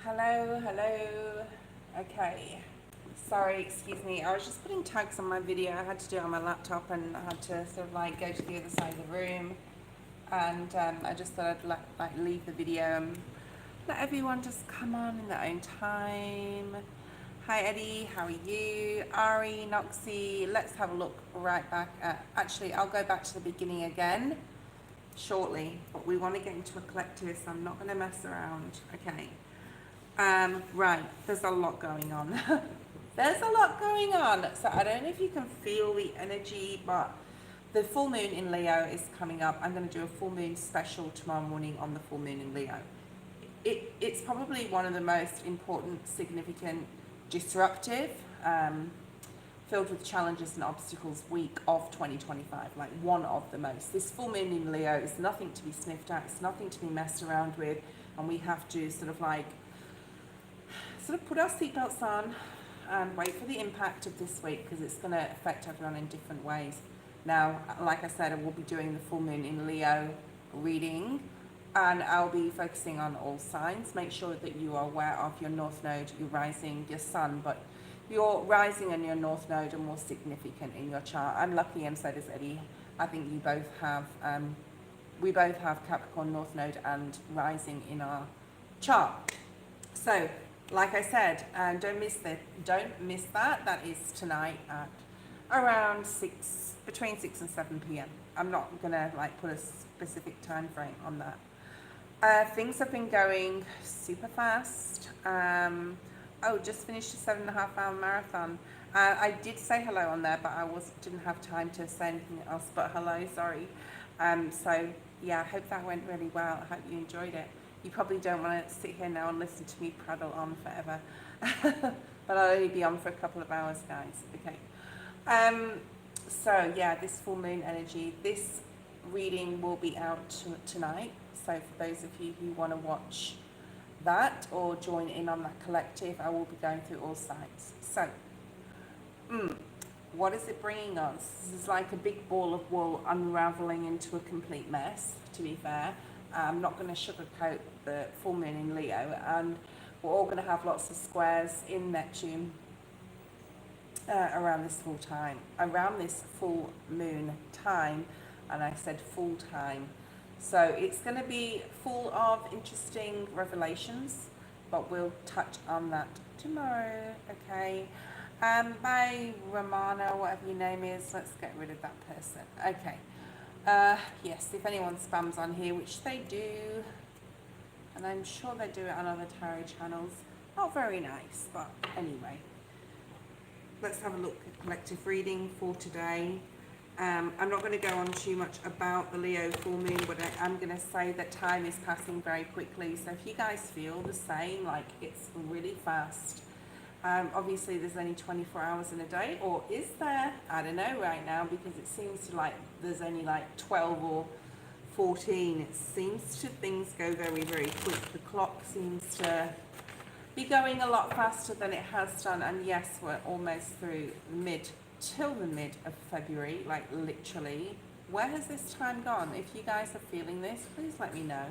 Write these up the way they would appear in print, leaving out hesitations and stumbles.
Hello, hello. Okay. Sorry, excuse me. I was just putting tags on my video. I had to do it on my laptop and I had to sort of like go to the other side of the room. And I just thought I'd leave the video and let everyone just come on in their own time. Hi Eddie, how are you? Ari, Noxie, let's have a look right back at, actually I'll go back to the beginning again shortly, but we want to get into a collective, so I'm not going to mess around. Okay. Right, there's a lot going on. There's a lot going on. So I don't know if you can feel the energy, but the full moon in Leo is coming up. I'm going to do a full moon special tomorrow morning on the full moon in Leo. It's probably one of the most important, significant, disruptive, filled with challenges and obstacles week of 2025, like one of the most. This full moon in Leo is nothing to be sniffed at, it's nothing to be messed around with, and we have to sort of put our seatbelts on and wait for the impact of this week because it's going to affect everyone in different ways. Now, like I said, I will be doing the full moon in Leo reading and I'll be focusing on all signs. Make sure that you are aware of your north node, your rising, your sun, but your rising and your north node are more significant in your chart. I'm lucky and so does Eddie. I think you both have, we both have Capricorn north node and rising in our chart. So, like I said, don't miss that. That is tonight at around between 6 and 7 p.m. I'm not gonna put a specific time frame on that. Things have been going super fast. Just finished a 7.5 hour marathon. I did say hello on there, but I didn't have time to say anything else but hello. Sorry. So yeah, I hope that went really well. I hope you enjoyed it. You probably don't want to sit here now and listen to me prattle on forever. But I'll only be on for a couple of hours, guys. Okay. So yeah, this full moon energy, this reading will be out tonight. So for those of you who want to watch that or join in on that collective, I will be going through all sides. So, what is it bringing us? This is like a big ball of wool unraveling into a complete mess, to be fair. I'm not going to sugarcoat the full moon in Leo, and we're all going to have lots of squares in Neptune around this full moon time, and I said full time. So it's going to be full of interesting revelations, but we'll touch on that tomorrow, okay? By Romana, whatever your name is, let's get rid of that person. Okay. Yes, if anyone spams on here, which they do, and I'm sure they do it on other tarot channels. Not very nice, but anyway. Let's have a look at collective reading for today. I'm not going to go on too much about the Leo full moon, but I am going to say that time is passing very quickly. So if you guys feel the same, like it's really fast. Obviously there's only 24 hours in a day, or is there? I don't know right now, because it seems to there's only 12 or 14. It seems to things go very, very quick. The clock seems to be going a lot faster than it has done, and yes, we're almost through till the mid of February, literally. Where has this time gone? If you guys are feeling this, please let me know.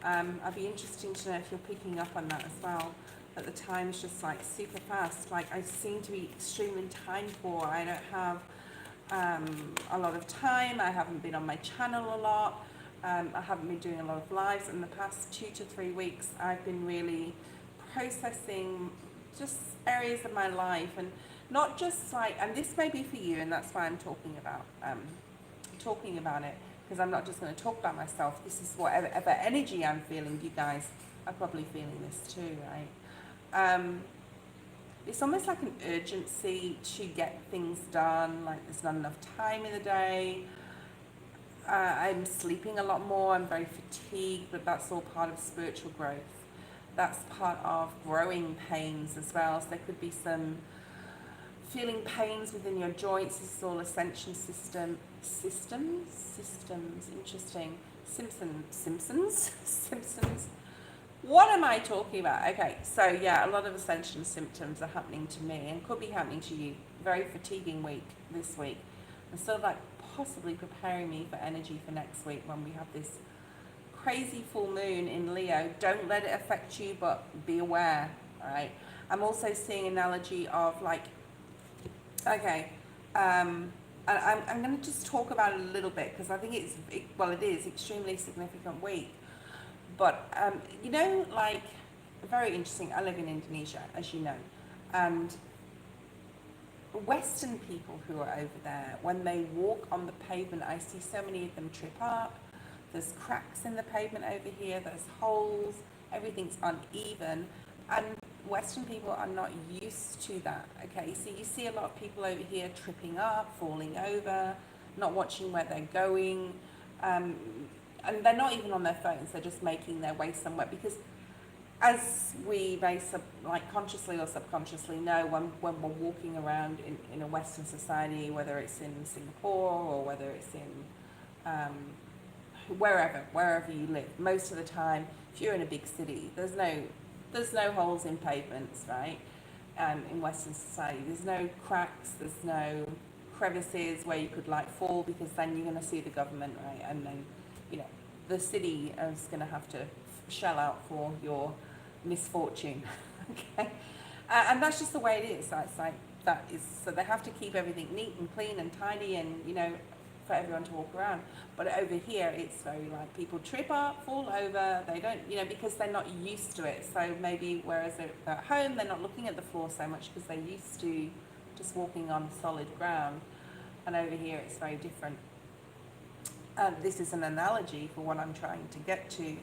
I'd be interesting to know if you're picking up on that as well. But the time's just super fast. I seem to be extremely time poor. I don't have a lot of time. I haven't been on my channel a lot. I haven't been doing a lot of lives. In the past 2 to 3 weeks, I've been really processing just areas of my life, and not just and this may be for you, and that's why I'm talking about it, because I'm not just going to talk about myself. This is whatever energy I'm feeling. You guys are probably feeling this too, right? It's almost like an urgency to get things done. There's not enough time in the day. I'm sleeping a lot more. I'm very fatigued, but that's all part of spiritual growth. That's part of growing pains as well. So there could be some feeling pains within your joints. This is all ascension systems, interesting. Simpsons. What am I talking about? Okay, so yeah, a lot of ascension symptoms are happening to me and could be happening to you. Very fatiguing week this week. I'm still possibly preparing me for energy for next week when we have this crazy full moon in Leo. Don't let it affect you, but be aware, all right? I'm also seeing an analogy of like, okay, and I'm going to just talk about it a little bit because I think it is extremely significant week. But, you know, like, very interesting. I live in Indonesia, as you know, and Western people who are over there, when they walk on the pavement, I see so many of them trip up. There's cracks in the pavement over here, there's holes, everything's uneven, and Western people are not used to that, okay? So you see a lot of people over here tripping up, falling over, not watching where they're going, and they're not even on their phones, they're just making their way somewhere, because as we may like consciously or subconsciously know, when we're walking around in a Western society, whether it's in Singapore or whether it's in wherever you live, most of the time, if you're in a big city, there's no holes in pavements, right? In Western society, there's no cracks, there's no crevices where you could like fall, because then you're going to see the government, right? And then, you know, the city is going to have to shell out for your misfortune. Okay, and that's just the way it is. It's like that is, so they have to keep everything neat and clean and tidy, and you know, for everyone to walk around. But over here it's very like people trip up, fall over, they don't, you know, because they're not used to it. So maybe whereas they're at home, they're not looking at the floor so much because they're used to just walking on solid ground, and over here it's very different. This is an analogy for what I'm trying to get to.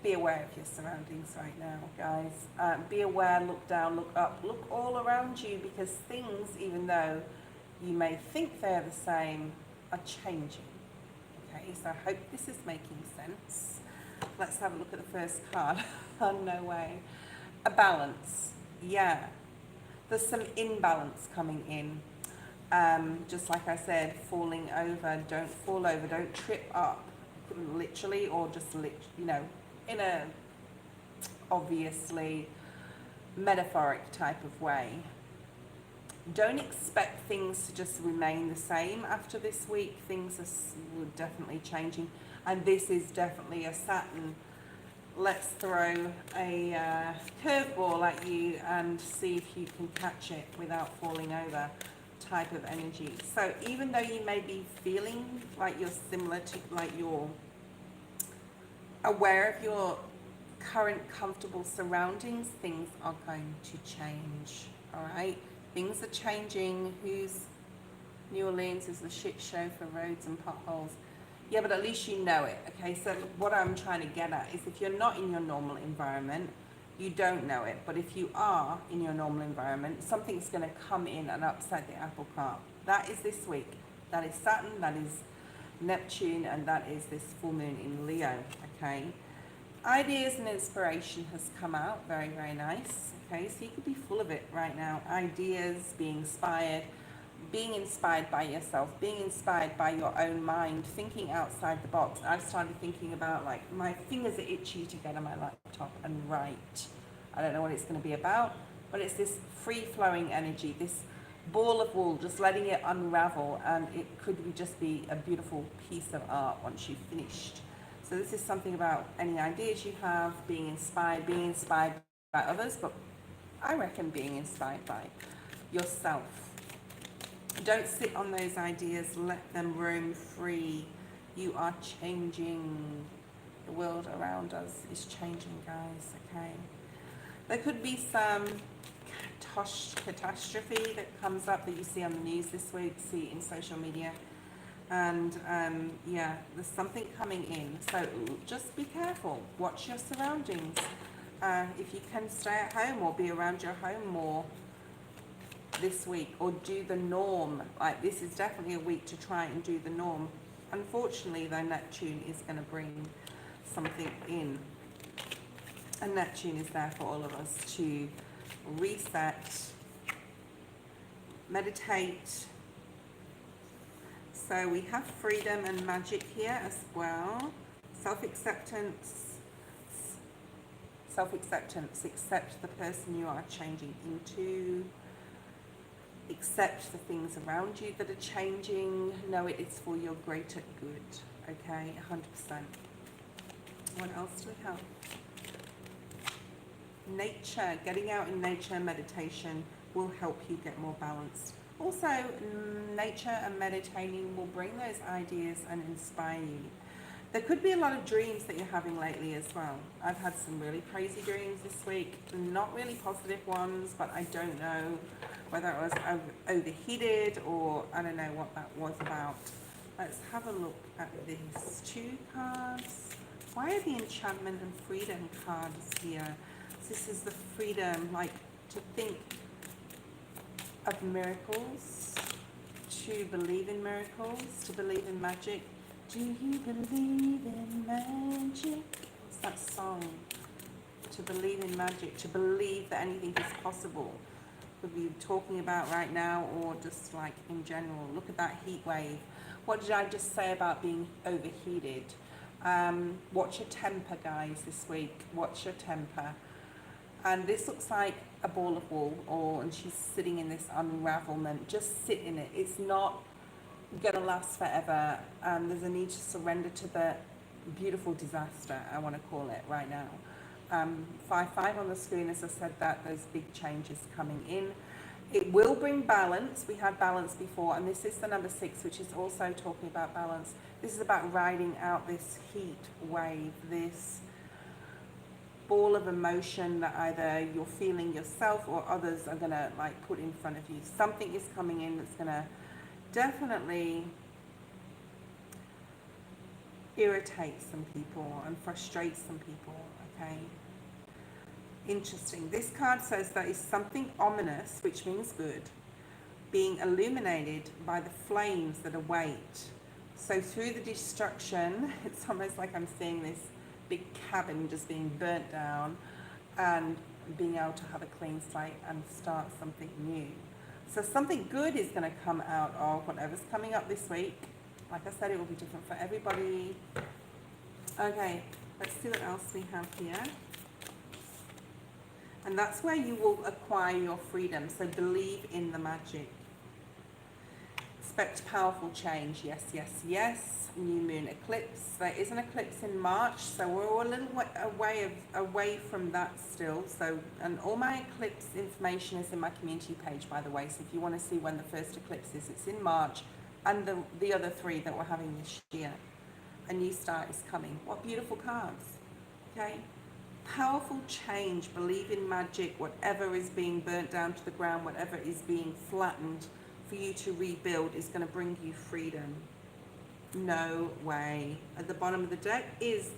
Be aware of your surroundings right now, guys. Be aware, look down, look up, look all around you, because things, even though you may think they're the same, are changing. Okay, so I hope this is making sense. Let's have a look at the first card. Oh, no way. A balance. Yeah. There's some imbalance coming in. Just like I said, falling over, don't fall over, don't trip up, literally, or just, you know, in a obviously metaphoric type of way. Don't expect things to just remain the same after this week. Things are definitely changing, and this is definitely a Saturn. Let's throw a curveball at you and see if you can catch it without falling over type of energy. So even though you may be feeling like you're similar to, like you're aware of your current comfortable surroundings, things are going to change, all right? Things are changing. New Orleans is a shit show for roads and potholes. Yeah, but at least you know it, okay? So what I'm trying to get at is, if you're not in your normal environment, you don't know it. But if you are in your normal environment, something's going to come in and upset the apple cart. That is this week. That is Saturn, that is Neptune, and that is this full moon in Leo, okay? Ideas and inspiration has come out, very, very nice, okay? So you could be full of it right now. Ideas, being inspired by yourself, being inspired by your own mind, thinking outside the box. I've started thinking about, like, my fingers are itchy to get on my laptop and write. I don't know what it's going to be about, but it's this free-flowing energy, this ball of wool, just letting it unravel, and it could just be a beautiful piece of art once you've finished. So this is something about any ideas you have, being inspired by others, but I reckon being inspired by yourself. Don't sit on those ideas, let them roam free. You are changing. The world around us is changing, guys, okay? There could be some catastrophe that comes up that you see on the news this week, see in social media. And yeah, there's something coming in. So just be careful. Watch your surroundings. If you can stay at home or be around your home more this week, or do the norm. Like, this is definitely a week to try and do the norm. Unfortunately, though, Neptune is going to bring something in. And Neptune is there for all of us to reset, meditate. So we have freedom and magic here as well. Self-acceptance. Self-acceptance. Accept the person you are changing into. Accept the things around you that are changing. Know it is for your greater good. Okay, 100%. What else do we have? Nature, getting out in nature and meditation will help you get more balanced. Also, nature and meditating will bring those ideas and inspire you. There could be a lot of dreams that you're having lately as well. I've had some really crazy dreams this week, not really positive ones, but I don't know whether it was overheated or I don't know what that was about. Let's have a look at these two cards. Why are the enchantment and freedom cards here? This is the freedom, like to think of miracles, to believe in miracles, to believe in magic. Do you believe in magic? It's that song. To believe in magic, to believe that anything is possible. Could be talking about right now or just like in general. Look at that heat wave. What did I just say about being overheated? Watch your temper, guys, this week. Watch your temper. And this looks like a ball of wool, and she's sitting in this unravelment. Just sit in it. It's not going to last forever. There's a need to surrender to the beautiful disaster, I want to call it right now. 5-5 on the screen, as I said, that there's big changes coming in. It will bring balance. We had balance before, and this is the number 6, which is also talking about balance. This is about riding out this heat wave, this ball of emotion that either you're feeling yourself or others are going to like put in front of you. Something is coming in that's going to definitely irritate some people and frustrate some people, okay? Interesting. This card says that is something ominous, which means good, being illuminated by the flames that await. So through the destruction, it's almost like I'm seeing this big cabin just being burnt down and being able to have a clean slate and start something new. So something good is going to come out of whatever's coming up this week. Like I said, it will be different for everybody. Okay, let's see what else we have here. And that's where you will acquire your freedom. So believe in the magic. Expect powerful change. Yes, yes, yes. New moon eclipse. There is an eclipse in March, so we're all a little away from that still. So, and all my eclipse information is in my community page, by the way. So if you want to see when the first eclipse is, it's in March, and the other 3 that we're having this year. A new start is coming. What beautiful cards. Okay. Powerful change. Believe in magic. Whatever is being burnt down to the ground, whatever is being flattened, for you to rebuild is going to bring you freedom. No way. At the bottom of the deck is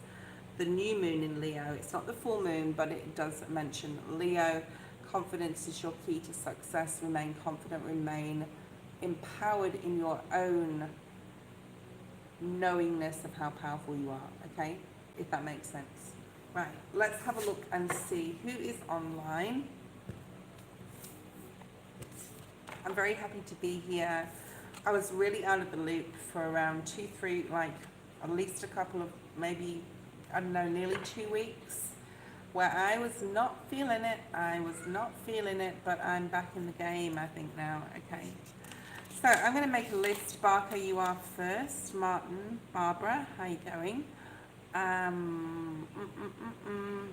the new moon in Leo. It's not the full moon, but it does mention Leo. Confidence is your key to success. Remain confident, remain empowered in your own knowingness of how powerful you are, okay? If that makes sense. Right, let's have a look and see who is online. I'm very happy to be here. I was really out of the loop for around 2-3, like at least a couple of, maybe, I don't know, nearly 2 weeks, where I was not feeling it. But I'm back in the game, I think, now. Okay. So I'm going to make a list. Barker, you are first. Martin, Barbara, how are you going?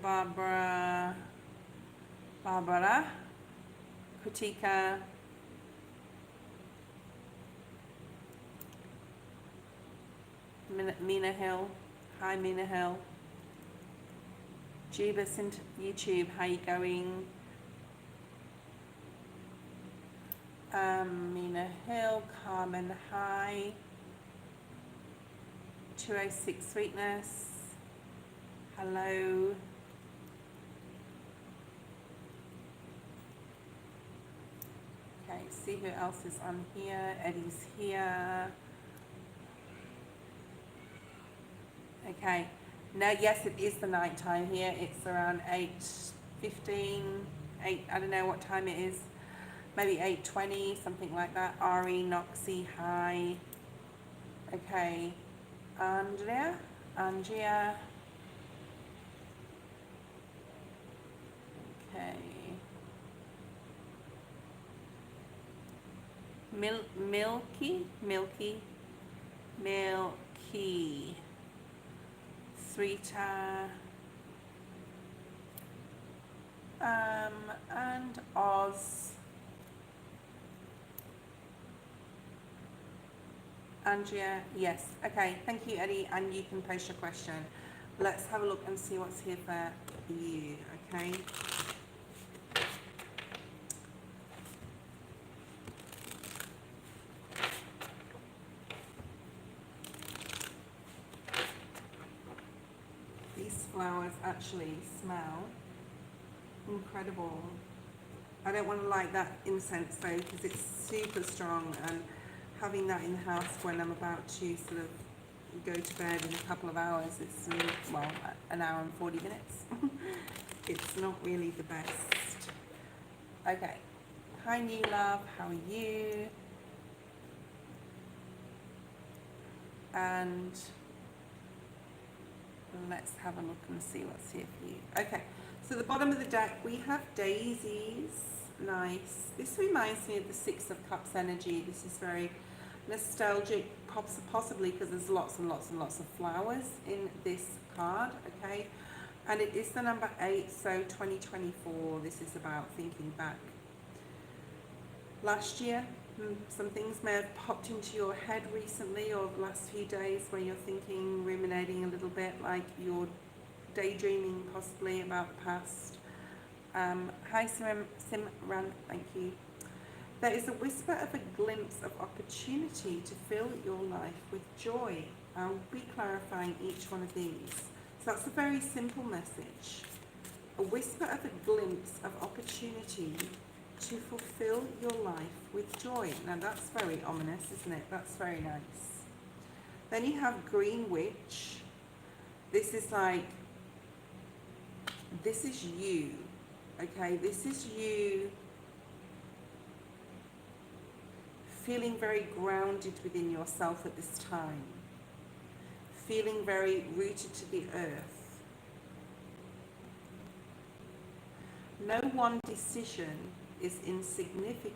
Barbara, Kritika, Mina Hill, hi Mina Hill, Jubas into YouTube, how you going? Mina Hill, Carmen, hi. 206 Sweetness, hello. Okay, see who else is on here. Eddie's here. Okay, now yes, it is the night time here. It's around 8:15, I don't know what time it is. Maybe 8:20, something like that. Ari, Noxie, hi. Okay, Andrea. Okay. Milky. Sweeter, and Oz. Andrea, yes. Okay, thank you, Eddie, and you can post your question. Let's have a look and see what's here for you, okay? These flowers actually smell incredible. I don't want to light that incense though because it's super strong, and having that in the house when I'm about to sort of go to bed in a couple of hours, it's, well, an hour and 40 minutes. It's not really the best. Okay. Hi, new love. How are you? And let's have a look and see what's here for you. Okay. So the bottom of the deck, we have daisies. Nice. This reminds me of the Six of Cups energy. This is very nostalgic, possibly because there's lots and lots and lots of flowers in this card, okay? And it is the number 8, so 2024. This is about thinking back. Last year, some things may have popped into your head recently or the last few days where you're thinking, ruminating a little bit, like you're daydreaming possibly about the past. Hi Simran, thank you. There is a whisper of a glimpse of opportunity to fill your life with joy. I'll be clarifying each one of these. So that's a very simple message. A whisper of a glimpse of opportunity to fulfill your life with joy. Now that's very ominous, isn't it? That's very nice. Then you have Green Witch. This is like, this is you, okay? This is you feeling very grounded within yourself at this time, feeling very rooted to the earth. No one decision is insignificant.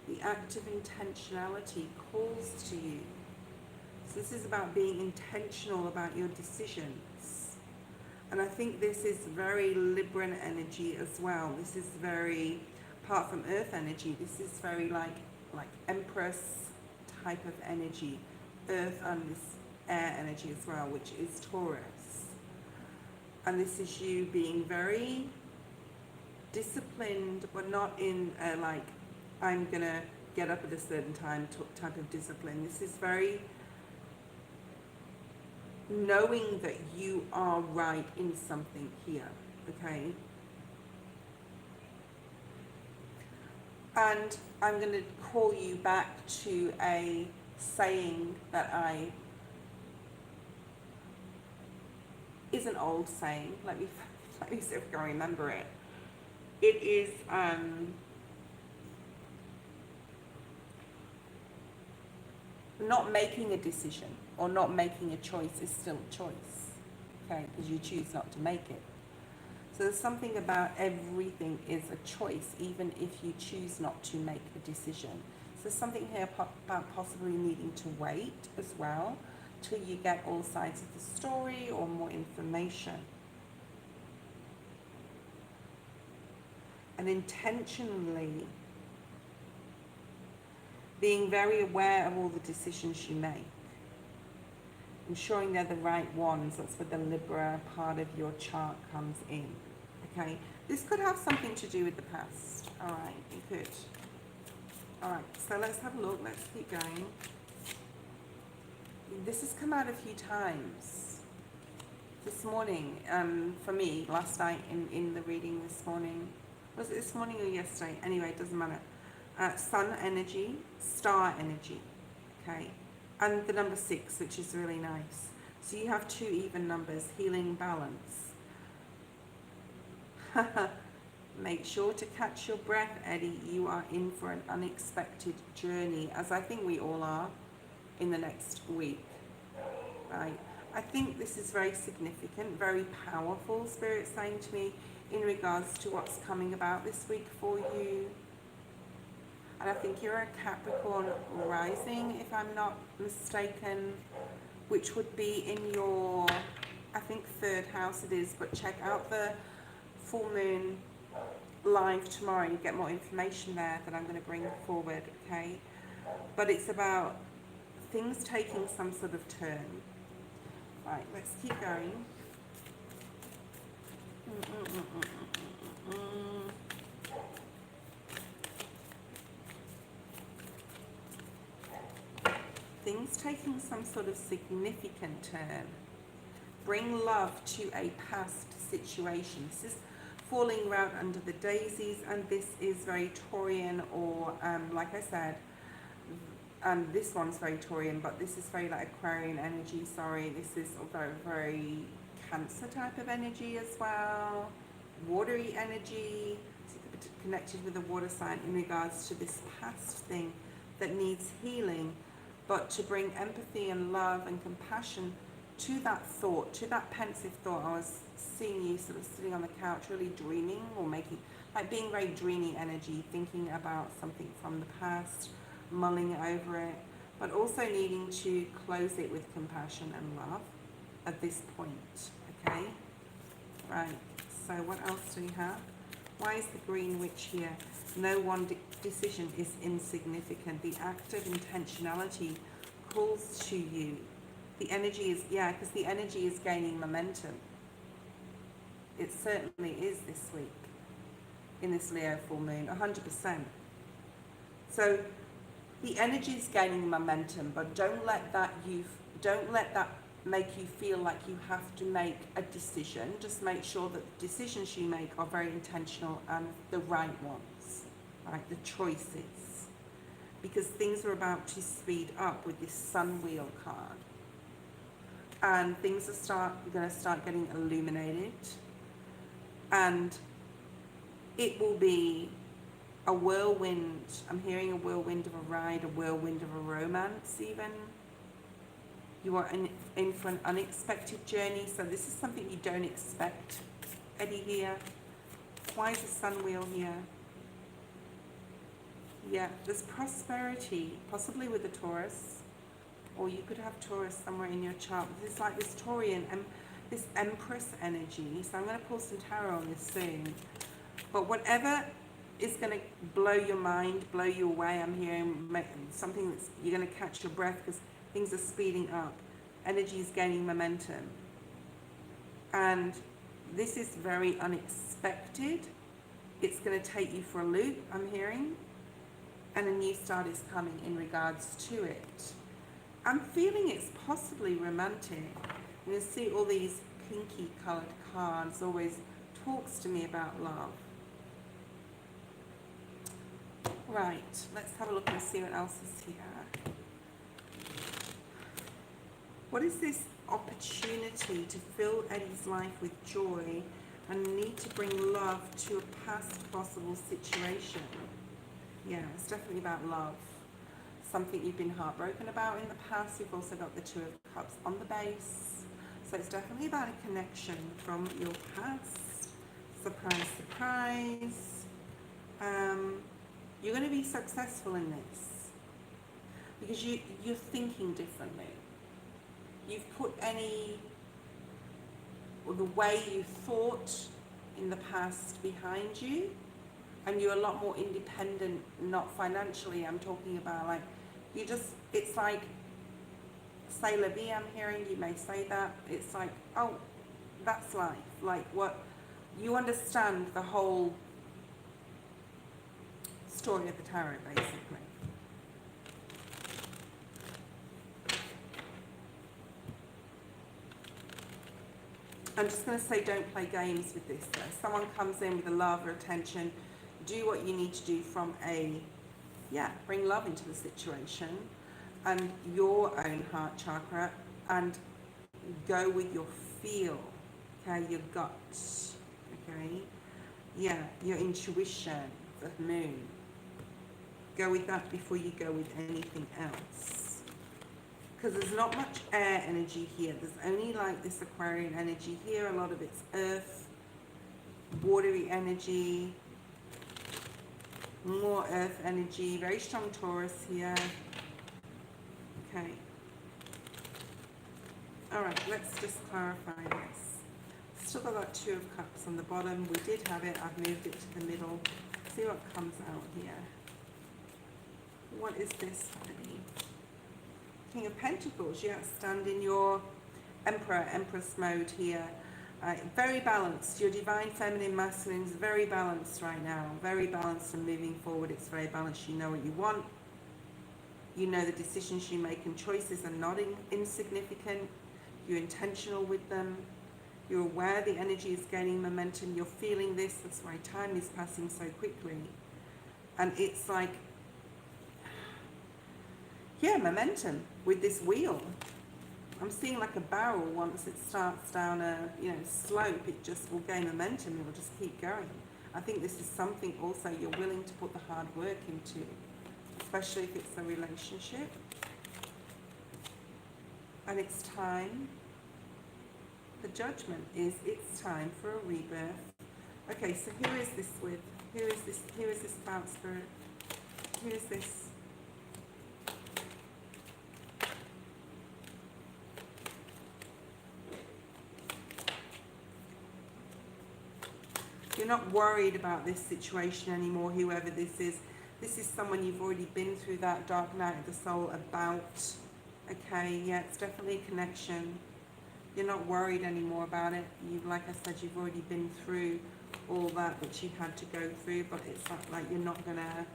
The act of intentionality calls to you. So this is about being intentional about your decisions. And I think this is very Libran energy as well. This is very, apart from earth energy, this is very like Empress type of energy. Earth and this air energy as well, which is Taurus. And this is you being very disciplined, but not in like, I'm gonna get up at a certain time type of discipline. This is very knowing that you are right in something here, okay? And I'm going to call you back to a saying that is an old saying. Let me see if I can remember it. It is not making a decision or not making a choice is still a choice, okay, because you choose not to make it. So there's something about everything is a choice, even if you choose not to make a decision. So there's something here about possibly needing to wait as well till you get all sides of the story or more information. And intentionally being very aware of all the decisions you make, ensuring they're the right ones. That's where the Libra part of your chart comes in, okay? This could have something to do with the past, all right? It could. All right, so let's have a look. Let's keep going. This has come out a few times. This morning, for me, last night in the reading this morning. Was it this morning or yesterday? Anyway, it doesn't matter. Sun energy, star energy, okay? And the number 6, which is really nice. So you have 2 even numbers, healing, balance. Make sure to catch your breath, Eddie. You are in for an unexpected journey, as I think we all are in the next week, right? I think this is very significant, very powerful, Spirit saying to me, in regards to what's coming about this week for you. And I think you're a Capricorn rising, if I'm not mistaken. which would be in your, I think, third house it is, but check out the full moon live tomorrow. You get more information there that I'm going to bring forward, okay? But it's about things taking some sort of turn. Right, let's keep going. Things taking some sort of significant turn. Bring love to a past situation. This is falling around under the daisies, and this is very Taurian, or like I said, this one's very Taurian, but this is very like Aquarian energy. Sorry, this is very, very Cancer type of energy as well. Watery energy, connected with the water sign in regards to this past thing that needs healing, but to bring empathy and love and compassion to that thought, to that pensive thought. I was seeing you sort of sitting on the couch really dreaming, or making, like being very dreamy energy, thinking about something from the past, mulling over it, but also needing to close it with compassion and love at this point, okay? Right, so what else do we have? Why is the Green Witch here? No one decision is insignificant. The act of intentionality calls to you. The energy is, yeah, because the energy is gaining momentum. It certainly is this week in this Leo full moon, 100%. So the energy is gaining momentum, but don't let that make you feel like you have to make a decision. Just make sure that the decisions you make are very intentional and the right ones, right? The choices. Because things are about to speed up with this Sun Wheel card. And things are going to start getting illuminated. And it will be a whirlwind. I'm hearing a whirlwind of a ride, a whirlwind of a romance even. You are in for an unexpected journey. So this is something you don't expect, Eddie, here. Why is the Sun Wheel here? Yeah, there's prosperity, possibly with a Taurus. Or you could have Taurus somewhere in your chart. This is like this Taurian, this Empress energy. So I'm going to pull some tarot on this soon. But whatever is going to blow your mind, blow you away, I'm hearing something that's, you're going to catch your breath because things are speeding up. Energy is gaining momentum. And this is very unexpected. It's going to take you for a loop, I'm hearing. And a new start is coming in regards to it. I'm feeling it's possibly romantic. You see all these pinky coloured cards always talks to me about love. Right, let's have a look and see what else is here. What is this opportunity to fill Eddie's life with joy and need to bring love to a past possible situation? Yeah, it's definitely about love. Something you've been heartbroken about in the past. You've also got the Two of Cups on the base. So it's definitely about a connection from your past. Surprise, surprise. You're going to be successful in this because you're thinking differently. You've put the way you thought in the past behind you, and you're a lot more independent, not financially. I'm talking about like, it's like, say la vie, I'm hearing, you may say that. It's like, oh, that's life. Like what, you understand the whole story of the tarot, basically. I'm just going to say don't play games with this though. Someone comes in with a love or attention, do what you need to do from bring love into the situation and your own heart chakra, and go with your feel, okay, your guts, okay, yeah, your intuition, the moon. Go with that before you go with anything else. Because there's not much air energy here. There's only like this Aquarian energy here. A lot of it's earth, watery energy, more earth energy, very strong Taurus here. Okay. All right, let's just clarify this. Still got that Two of Cups on the bottom. We did have it. I've moved it to the middle. See what comes out here. What is this going to be? King of Pentacles. Yeah, stand in your Emperor, Empress mode here. Very balanced. Your divine feminine masculine is very balanced right now. Very balanced and moving forward. It's very balanced. You know what you want. You know the decisions you make and choices are not insignificant. You're intentional with them. You're aware the energy is gaining momentum. You're feeling this. That's why time is passing so quickly. And it's like, yeah, momentum with this wheel. I'm seeing like a barrel. Once it starts down a slope, it just will gain momentum. It will just keep going. I think this is something also you're willing to put the hard work into, especially if it's a relationship. And it's time. The Judgment is it's time for a rebirth. Okay, so who is this with? Who is this? Who is this about, Spirit? Who is this? You're not worried about this situation anymore, whoever this is. This is someone you've already been through that dark night of the soul about. Okay, yeah, it's definitely a connection. You're not worried anymore about it. Like I said, you've already been through all that which you had to go through, but it's not like you're not going to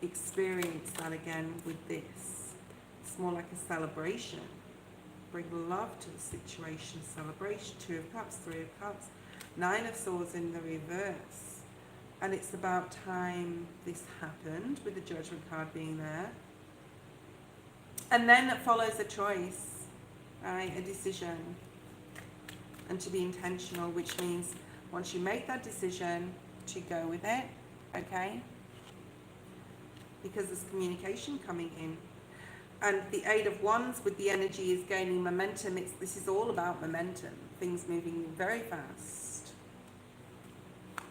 experience that again with this. It's more like a celebration. Bring love to the situation, celebration. Two of Cups, Three of Cups, Nine of Swords in the reverse. And it's about time this happened, with the Judgment card being there. And then it follows a choice, right? A decision. And to be intentional, which means once you make that decision, to go with it, okay? Because there's communication coming in. And the Eight of Wands with the energy is gaining momentum. This is all about momentum. Things moving very fast.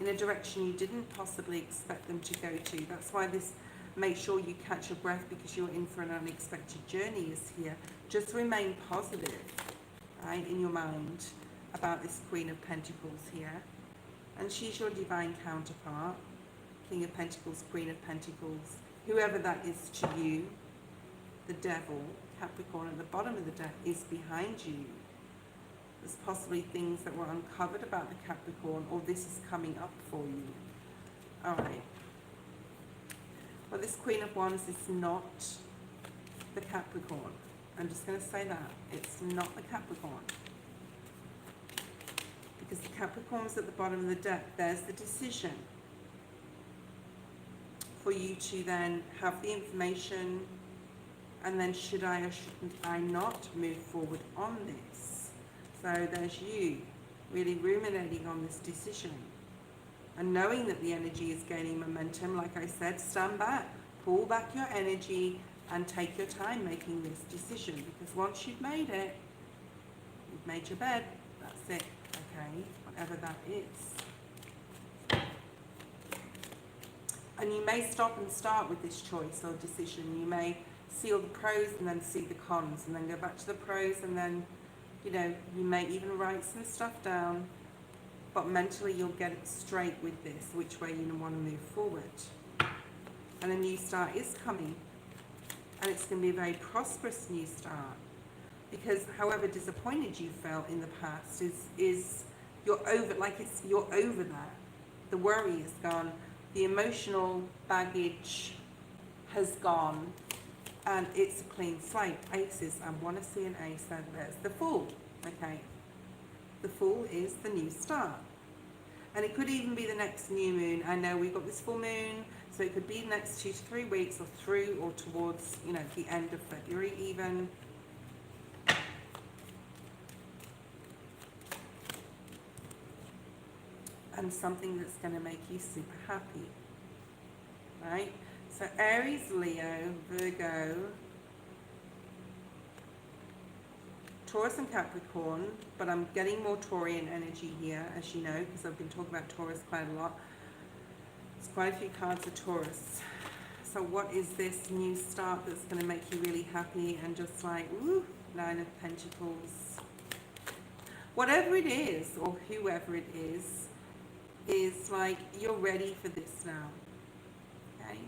In a direction you didn't possibly expect them to go to. That's why this, make sure you catch your breath, because you're in for an unexpected journey is here. Just remain positive, right, in your mind about this Queen of Pentacles here. And she's your divine counterpart. King of Pentacles, Queen of Pentacles. Whoever that is to you. The Devil, Capricorn at the bottom of the deck, is behind you. There's possibly things that were uncovered about the Capricorn, or this is coming up for you. Alright. Well, this Queen of Wands is not the Capricorn. I'm just going to say that. It's not the Capricorn. Because the Capricorn's at the bottom of the deck. There's the decision for you to then have the information, and then should I or shouldn't I not move forward on this? So there's you really ruminating on this decision. And knowing that the energy is gaining momentum, like I said, stand back, pull back your energy and take your time making this decision. Because once you've made it, you've made your bed, that's it, okay? Whatever that is. And you may stop and start with this choice or decision. You may see all the pros and then see the cons, and then go back to the pros, and then, you know, you may even write some stuff down, but mentally you'll get it straight with this, which way you want to move forward. And a new start is coming, and it's going to be a very prosperous new start, because however disappointed you felt in the past is you're over, you're over that. The worry is gone, the emotional baggage has gone, and it's a clean slate. Aces, I want to see an ace. So there's the Fool, okay? The Fool is the new start. And it could even be the next new moon. I know we've got this full moon, so it could be the next 2 to 3 weeks, or through or towards, you know, the end of February even. And something that's going to make you super happy, right? So Aries, Leo, Virgo, Taurus and Capricorn, but I'm getting more Taurian energy here, as you know, because I've been talking about Taurus quite a lot. There's quite a few cards of Taurus. So what is this new start that's going to make you really happy and just like, woo, Nine of Pentacles. whatever it is, or whoever it is like, you're ready for this now. Okay?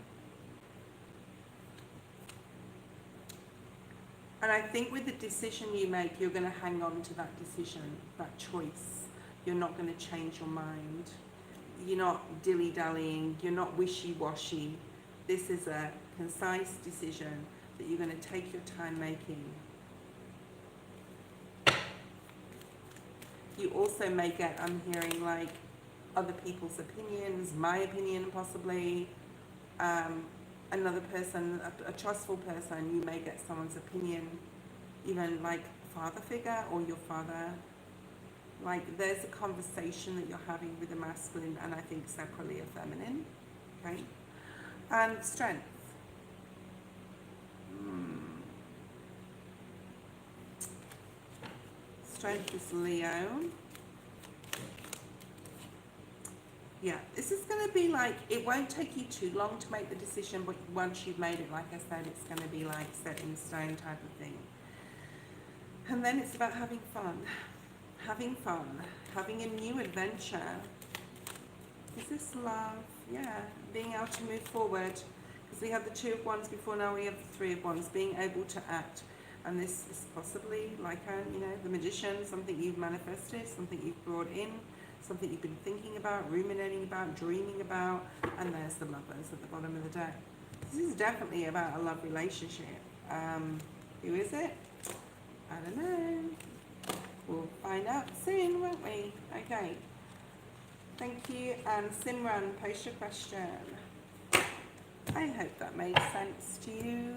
And I think with the decision you make, you're going to hang on to that decision, that choice. You're not going to change your mind. You're not dilly-dallying. You're not wishy-washy. This is a concise decision that you're going to take your time making. You also may get, I'm hearing, like, other people's opinions, my opinion possibly, another person, a trustful person, you may get someone's opinion, even like father figure or your father. Like, there's a conversation that you're having with the masculine, and I think separately a feminine, okay? And strength. Strength is Leo. Yeah, this is going to be like, it won't take you too long to make the decision, but once you've made it, like I said, it's going to be like set in stone type of thing. And then it's about having fun, having a new adventure. Is this love? Yeah, being able to move forward. Because we have the Two of Wands before, now we have the Three of Wands, being able to act. And this is possibly like the Magician, something you've manifested, something you've brought in, something you've been thinking about, ruminating about, dreaming about. And there's the Lovers at the bottom of the deck. This is definitely about a love relationship. Who is it? I don't know. We'll find out soon, won't we? Okay. Thank you. And Simran, post your question. I hope that made sense to you.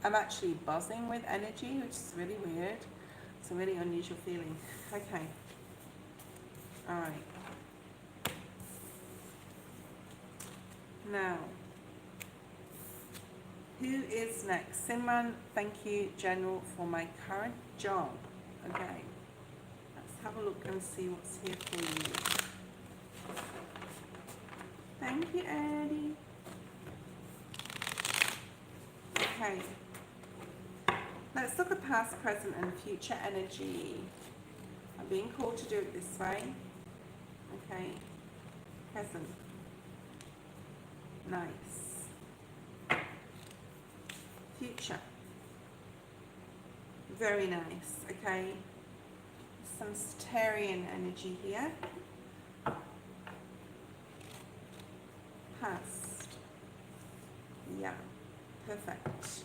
I'm actually buzzing with energy, which is really weird. It's a really unusual feeling. Okay. All right. Now, who is next? Simran, thank you, General, for my current job. Okay. Let's have a look and see what's here for you. Thank you, Eddie. Okay. Let's look at past, present, and future energy. I'm being called to do it this way. Okay. Present. Nice. Future. Very nice. Okay. Some Sagittarian energy here. Past. Yeah. Perfect.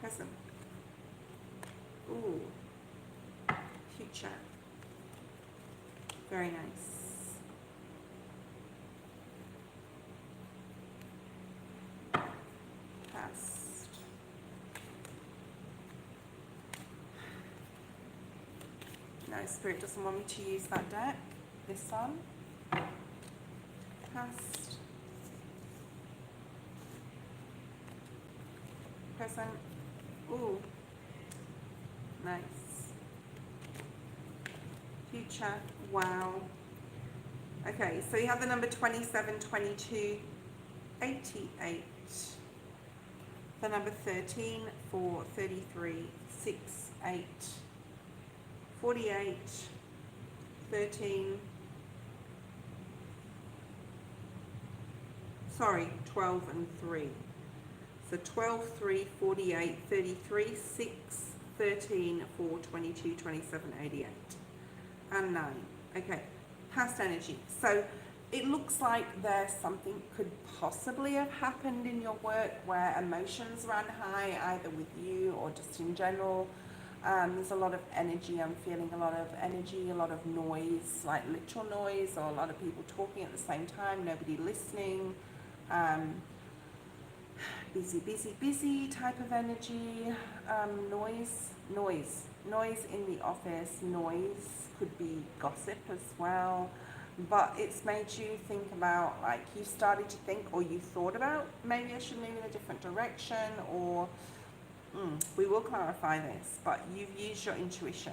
Present. Ooh. Future. Very nice. Past. No, Spirit doesn't want me to use that deck. This one. Past. Present. Ooh. Nice. Future. Wow. Okay, so you have the number 27, 22, 88. The number 13, 4, 33, 6, 8, 48, 13. Sorry, 12 and 3. So 12, 3, 48, 33, 6, 13, 4, 22, 27, 88. And 9. Okay, past energy. So it looks like there's something could possibly have happened in your work where emotions ran high, either with you or just in general. There's a lot of energy. I'm feeling a lot of energy, a lot of noise, like literal noise, or a lot of people talking at the same time, nobody listening. Busy, busy, busy type of energy. Noise in the office. Noise could be gossip as well. But it's made you think about, like, you started to think, or you thought about, maybe I should move in a different direction, or we will clarify this, but you've used your intuition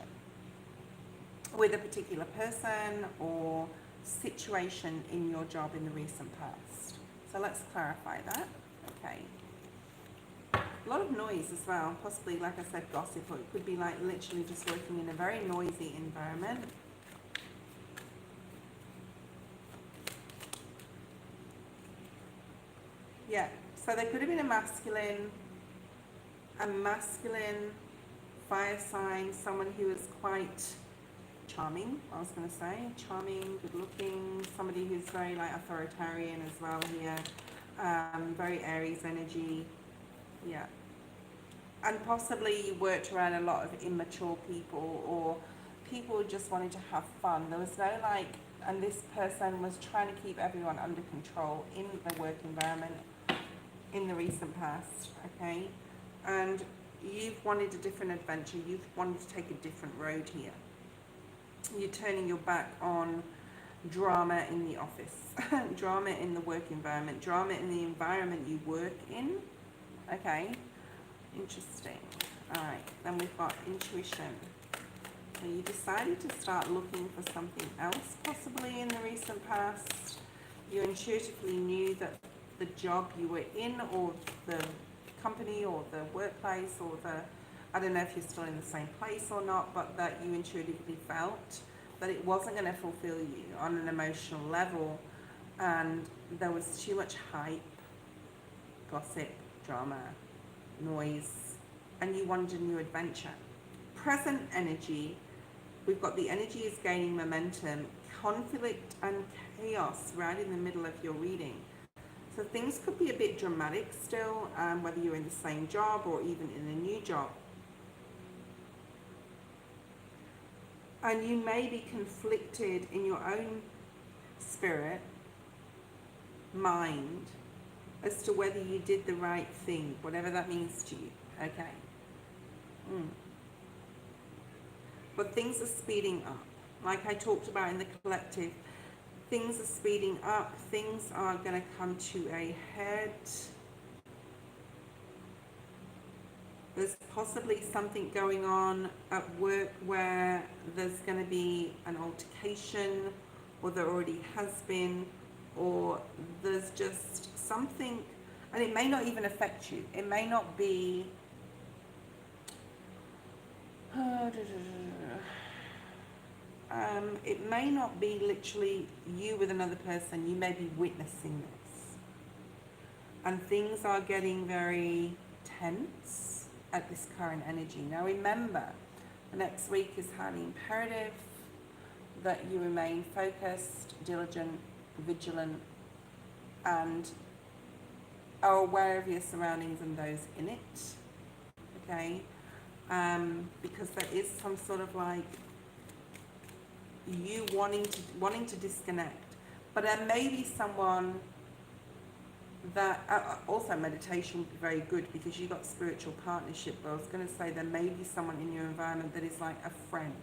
with a particular person, or situation in your job in the recent past. So let's clarify that. Okay. A lot of noise as well, possibly, like I said, gossip, or it could be like literally just working in a very noisy environment. Yeah, so there could have been a masculine fire sign, someone who is quite charming, I was going to say, charming, good looking, somebody who's very like authoritarian as well here, very Aries energy, yeah. And possibly you worked around a lot of immature people, or people who just wanted to have fun. There was no like, and this person was trying to keep everyone under control in the work environment in the recent past, okay? And you've wanted a different adventure, you've wanted to take a different road here. You're turning your back on drama in the office, drama in the work environment, drama in the environment you work in, okay? Interesting. All right, then we've got intuition. So you decided to start looking for something else possibly in the recent past. You intuitively knew that the job you were in, or the company or the workplace, or I don't know if you're still in the same place or not, but that you intuitively felt that it wasn't going to fulfill you on an emotional level, and there was too much hype, gossip, drama, noise, and you wanted a new adventure. Present energy, we've got the energy is gaining momentum, conflict and chaos right in the middle of your reading. So things could be a bit dramatic still, whether you're in the same job or even in a new job. And you may be conflicted in your own spirit, mind, as to whether you did the right thing, whatever that means to you, okay? But things are speeding up. Like I talked about in the collective, things are speeding up, things are going to come to a head. There's possibly something going on at work where there's going to be an altercation, or there already has been, or there's just something, and it may not even affect you. It may not be it may not be literally you with another person. You may be witnessing this, and things are getting very tense at this current energy. Now remember, the next week is highly imperative that you remain focused, diligent, vigilant, and are aware of your surroundings and those in it, okay? Because there is some sort of like you wanting to disconnect, but there may be someone that also meditation would be very good because you got spiritual partnership. But I was going to say there may be someone in your environment that is like a friend.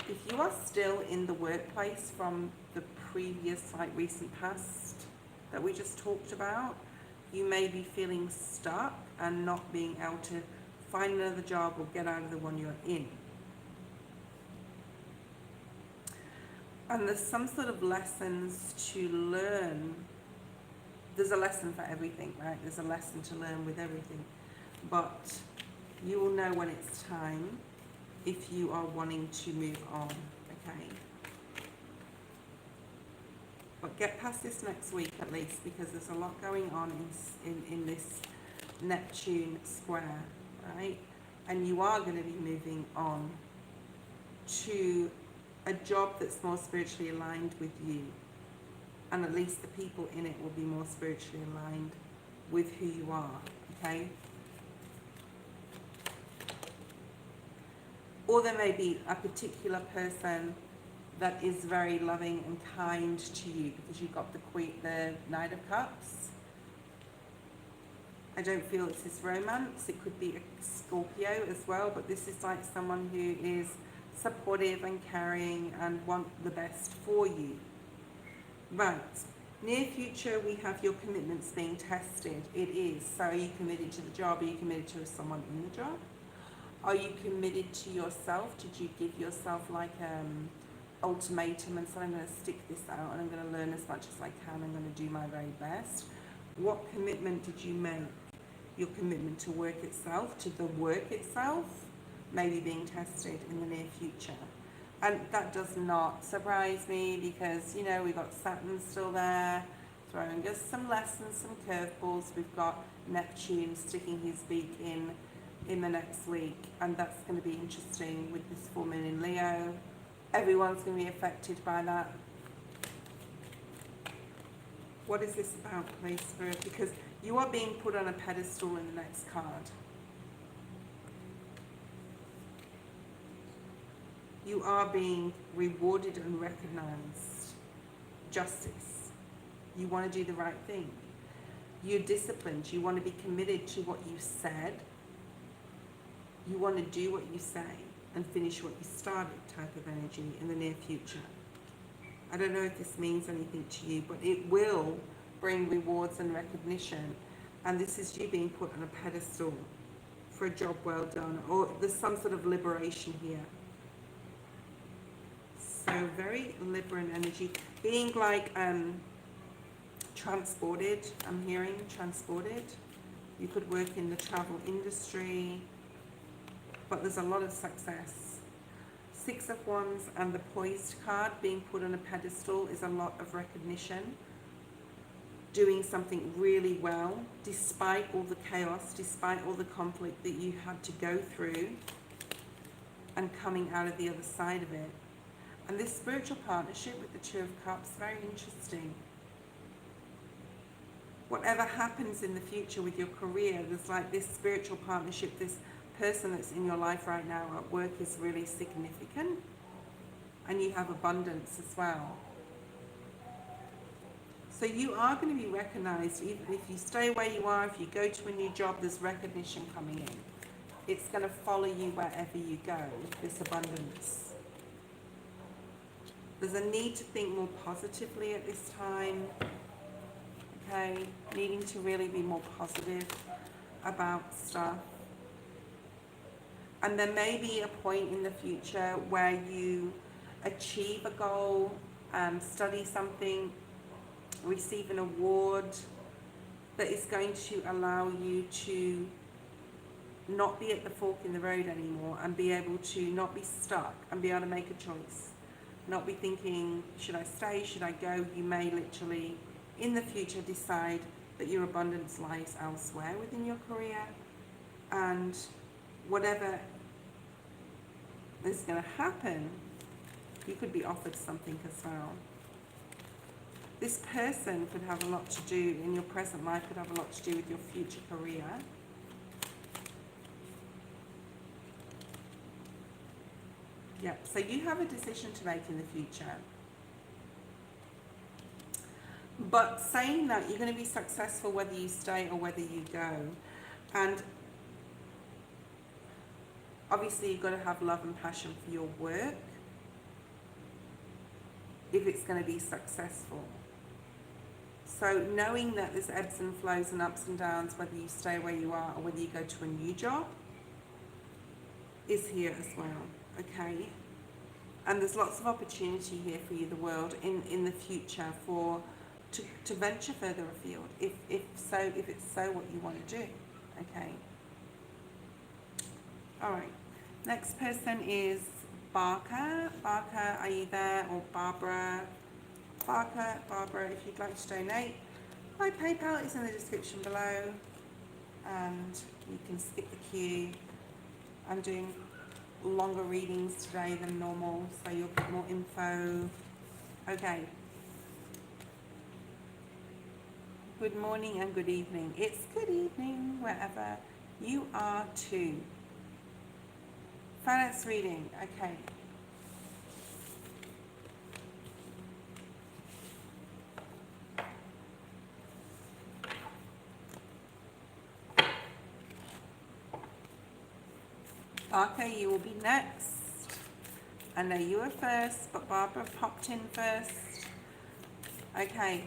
If you are still in the workplace from the previous, like recent past that we just talked about, you may be feeling stuck and not being able to find another job or get out of the one you're in. And there's some sort of lessons to learn. There's a lesson for everything, right? There's a lesson to learn with everything. But you will know when it's time if you are wanting to move on, okay? But get past this next week at least, because there's a lot going on in this Neptune square, right? And you are going to be moving on to a job that's more spiritually aligned with you. And at least the people in it will be more spiritually aligned with who you are, okay? Or there may be a particular person that is very loving and kind to you, because you've got the Knight of Cups. I don't feel it's this romance. It could be a Scorpio as well, but this is like someone who is supportive and caring and want the best for you. Right. Near future, we have your commitments being tested. It is. So are you committed to the job? Are you committed to someone in the job? Are you committed to yourself? Did you give yourself like ultimatum and said, I'm going to stick this out and I'm going to learn as much as I can. I'm going to do my very best. What commitment did you make? Your commitment to work itself, to the work itself, maybe being tested in the near future. And that does not surprise me because, you know, we've got Saturn still there, throwing us some lessons, some curveballs. We've got Neptune sticking his beak in the next week, and that's going to be interesting with this full moon in Leo. Everyone's going to be affected by that. What is this about, please, Spirit? Because you are being put on a pedestal in the next card. You are being rewarded and recognized. Justice. You want to do the right thing. You're disciplined. You want to be committed to what you said. You want to do what you say and finish what you started, type of energy in the near future. I don't know if this means anything to you, but it will bring rewards and recognition. And this is you being put on a pedestal for a job well done, or there's some sort of liberation here. So very Libran energy, being like transported. I'm hearing transported. You could work in the travel industry, but there's a lot of success. Six of Wands and the Poised card, being put on a pedestal, is a lot of recognition. Doing something really well, despite all the chaos, despite all the conflict that you had to go through, and coming out of the other side of it. And this spiritual partnership with the Two of Cups, very interesting. Whatever happens in the future with your career, there's like this spiritual partnership, this person that's in your life right now at work is really significant, and you have abundance as well. So you are going to be recognized, even if you stay where you are, if you go to a new job, there's recognition coming in. It's going to follow you wherever you go, this abundance. There's a need to think more positively at this time, okay? Needing to really be more positive about stuff. And there may be a point in the future where you achieve a goal, study something, receive an award that is going to allow you to not be at the fork in the road anymore, and be able to not be stuck and be able to make a choice. Not be thinking, should I stay, should I go? You may literally, in the future, decide that your abundance lies elsewhere within your career, and whatever is going to happen, you could be offered something as well. This person could have a lot to do, in your present life, could have a lot to do with your future career. Yeah, so you have a decision to make in the future. But saying that, you're going to be successful whether you stay or whether you go. And obviously you've got to have love and passion for your work if it's going to be successful. So knowing that there's ebbs and flows and ups and downs, whether you stay where you are or whether you go to a new job, is here as well, okay? And there's lots of opportunity here for you, the world, in the future to venture further afield, if it's so what you want to do, okay? All right, next person is Barker. Barker, are you there? Or Barbara? Barbara, if you'd like to donate, my PayPal is in the description below, and you can skip the queue. I'm doing longer readings today than normal, so you'll get more info. Okay. Good morning and good evening. It's good evening wherever you are too. Finance reading, okay. Barker, you will be next. I know you were first, but Barbara popped in first. Okay.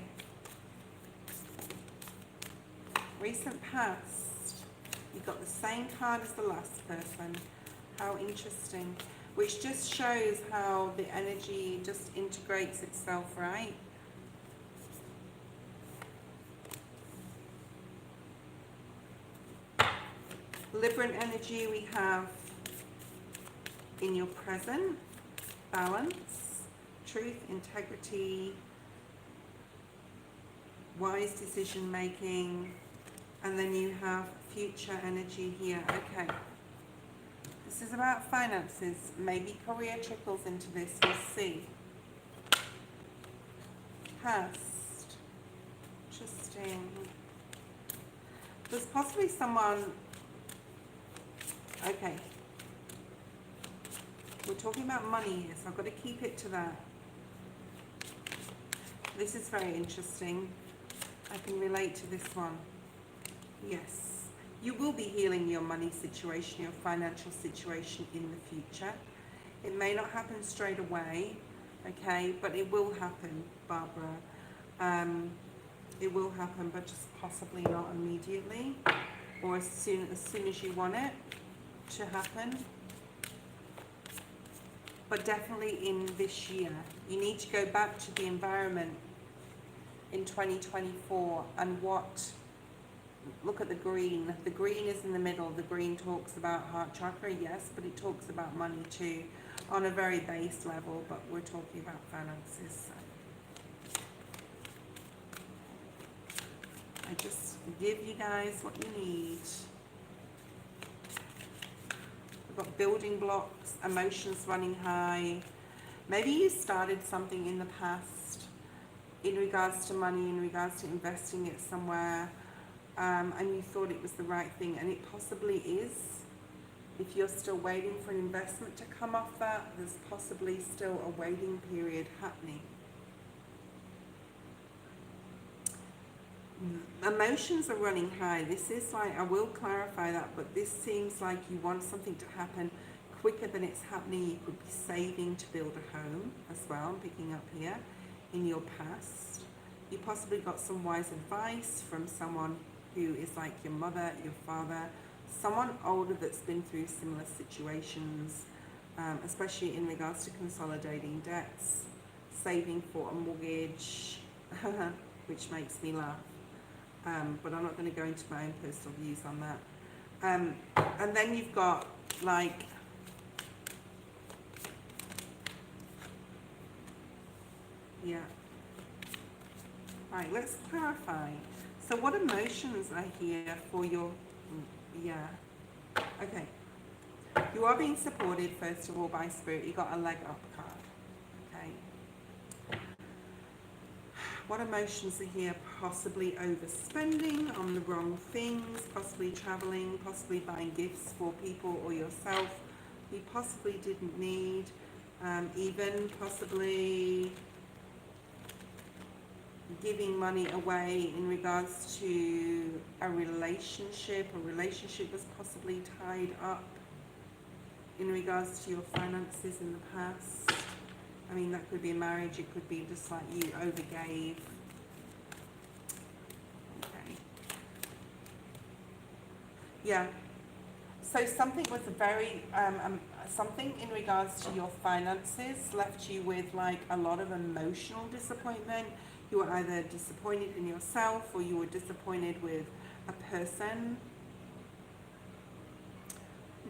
Recent past. You got the same card as the last person. How interesting. which just shows how the energy just integrates itself, right? Libran energy we have in your present, balance, truth, integrity, wise decision making, and then you have future energy here. Okay, this is about finances. Maybe career trickles into this, we'll see. Past, interesting. There's possibly someone, okay, we're talking about money here, so I've got to keep it to that. This is very interesting. I can relate to this one. Yes, you will be healing your money situation, your financial situation in the future. It may not happen straight away, okay, but it will happen, Barbara. It will happen, but just possibly not immediately, or as soon as you want it to happen. But definitely in this year. You need to go back to the environment in 2024 and look at the green. The green is in the middle. The green talks about heart chakra, yes, but it talks about money too, on a very base level, but we're talking about finances. So I just give you guys what you need. We've got building blocks, emotions running high. Maybe you started something in the past in regards to money, in regards to investing it somewhere, and you thought it was the right thing, and it possibly is. If you're still waiting for an investment to come off that, there's possibly still a waiting period happening. Emotions are running high. This is like, I will clarify that, but this seems like you want something to happen quicker than it's happening. You could be saving to build a home as well, I'm picking up here, in your past. You possibly got some wise advice from someone who is like your mother, your father, someone older that's been through similar situations, especially in regards to consolidating debts, saving for a mortgage, which makes me laugh. But I'm not going to go into my own personal views on that. And then you've got like, yeah. Right, let's clarify. So what emotions are here for your, yeah. Okay. You are being supported, first of all, by Spirit. You got a leg up card. Okay. What emotions are here? Possibly overspending on the wrong things, possibly traveling, possibly buying gifts for people or yourself you possibly didn't need, even possibly giving money away in regards to a relationship. A relationship was possibly tied up in regards to your finances in the past. I mean, that could be a marriage, it could be just like you overgave. Okay. Yeah. So something was very, something in regards to your finances left you with like a lot of emotional disappointment. You were either disappointed in yourself or you were disappointed with a person.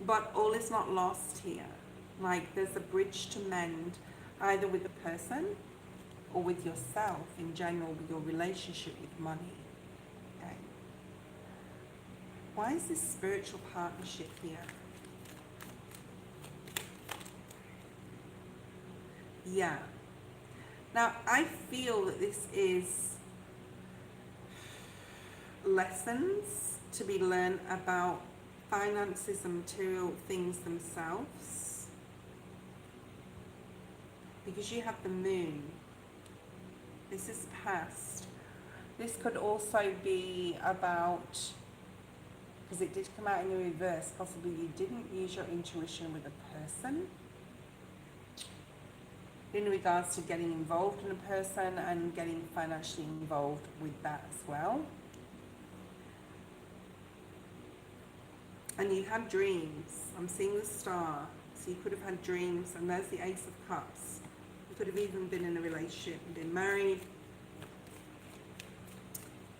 But all is not lost here. Like there's a bridge to mend, either with the person or with yourself in general, with your relationship with money. Okay. Why is this spiritual partnership here? Yeah. Now, I feel that this is lessons to be learned about finances and material things themselves. Because you have the moon. This is past. This could also be about, because it did come out in the reverse, possibly you didn't use your intuition with a person in regards to getting involved in a person and getting financially involved with that as well. And you had dreams. I'm seeing the star. So So you could have had dreams, and there's the Ace of Cups. You could have even been in a relationship and been married.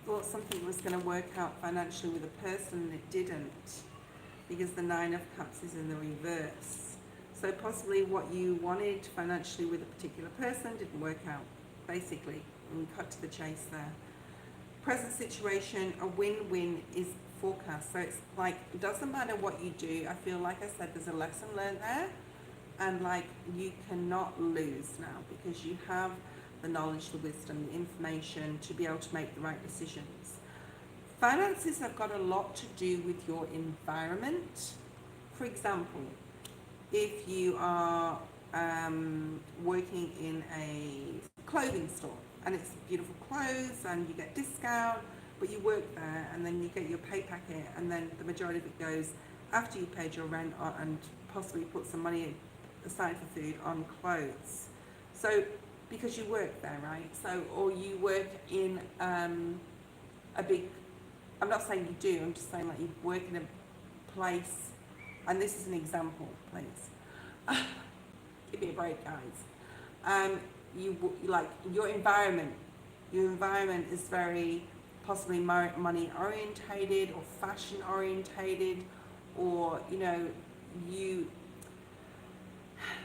Thought something was going to work out financially with a person, and it didn't, because the Nine of Cups is in the reverse. So possibly what you wanted financially with a particular person didn't work out, basically. And cut to the chase there. Present situation, a win-win is forecast. So it's like, it doesn't matter what you do. I feel like I said, there's a lesson learned there. And like, you cannot lose now, because you have the knowledge, the wisdom, the information to be able to make the right decisions. Finances have got a lot to do with your environment. For example, if you are working in a clothing store and it's beautiful clothes and you get discount, but you work there and then you get your pay packet, and then the majority of it goes after you paid your rent and possibly put some money aside for food on clothes. So because you work there, right? So, or you work in a big, I'm not saying you do, I'm just saying like you work in a place, and this is an example, please. Give me a break, guys. You like your environment is very possibly money orientated or fashion orientated, or you know,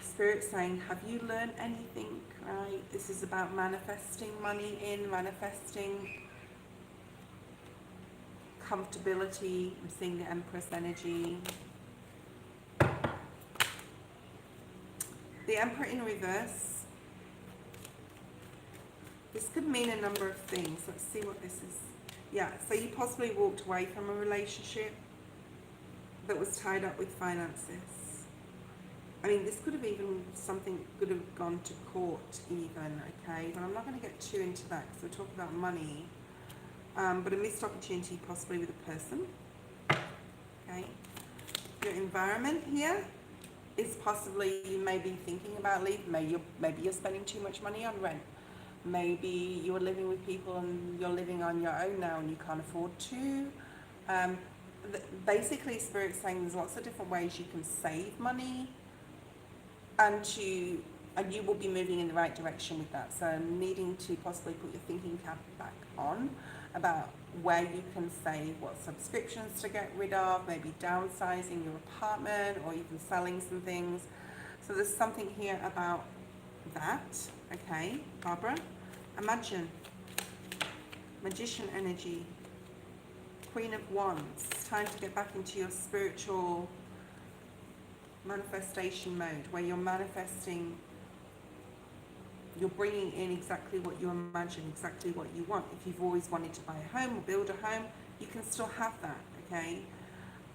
Spirit saying, have you learned anything, right? This is about manifesting money in, manifesting comfortability. I'm seeing the Empress energy. The Emperor in reverse. This could mean a number of things. Let's see what this is. Yeah, so you possibly walked away from a relationship that was tied up with finances. I mean, this could have even, something could have gone to court even, okay? But I'm not going to get too into that, because we're talking about money. But a missed opportunity possibly with a person, okay? Your environment here is possibly, you may be thinking about leaving. Maybe you're spending too much money on rent. Maybe you're living with people and you're living on your own now and you can't afford to. Basically, Spirit's saying there's lots of different ways you can save money, and you will be moving in the right direction with that. So needing to possibly put your thinking cap back on about where you can save, what subscriptions to get rid of, maybe downsizing your apartment or even selling some things. So there's something here about that, okay, Barbara? Imagine, Magician energy, Queen of Wands. It's time to get back into your spiritual manifestation mode, where you're manifesting, you're bringing in exactly what you imagine, exactly what you want. If you've always wanted to buy a home or build a home, you can still have that, okay?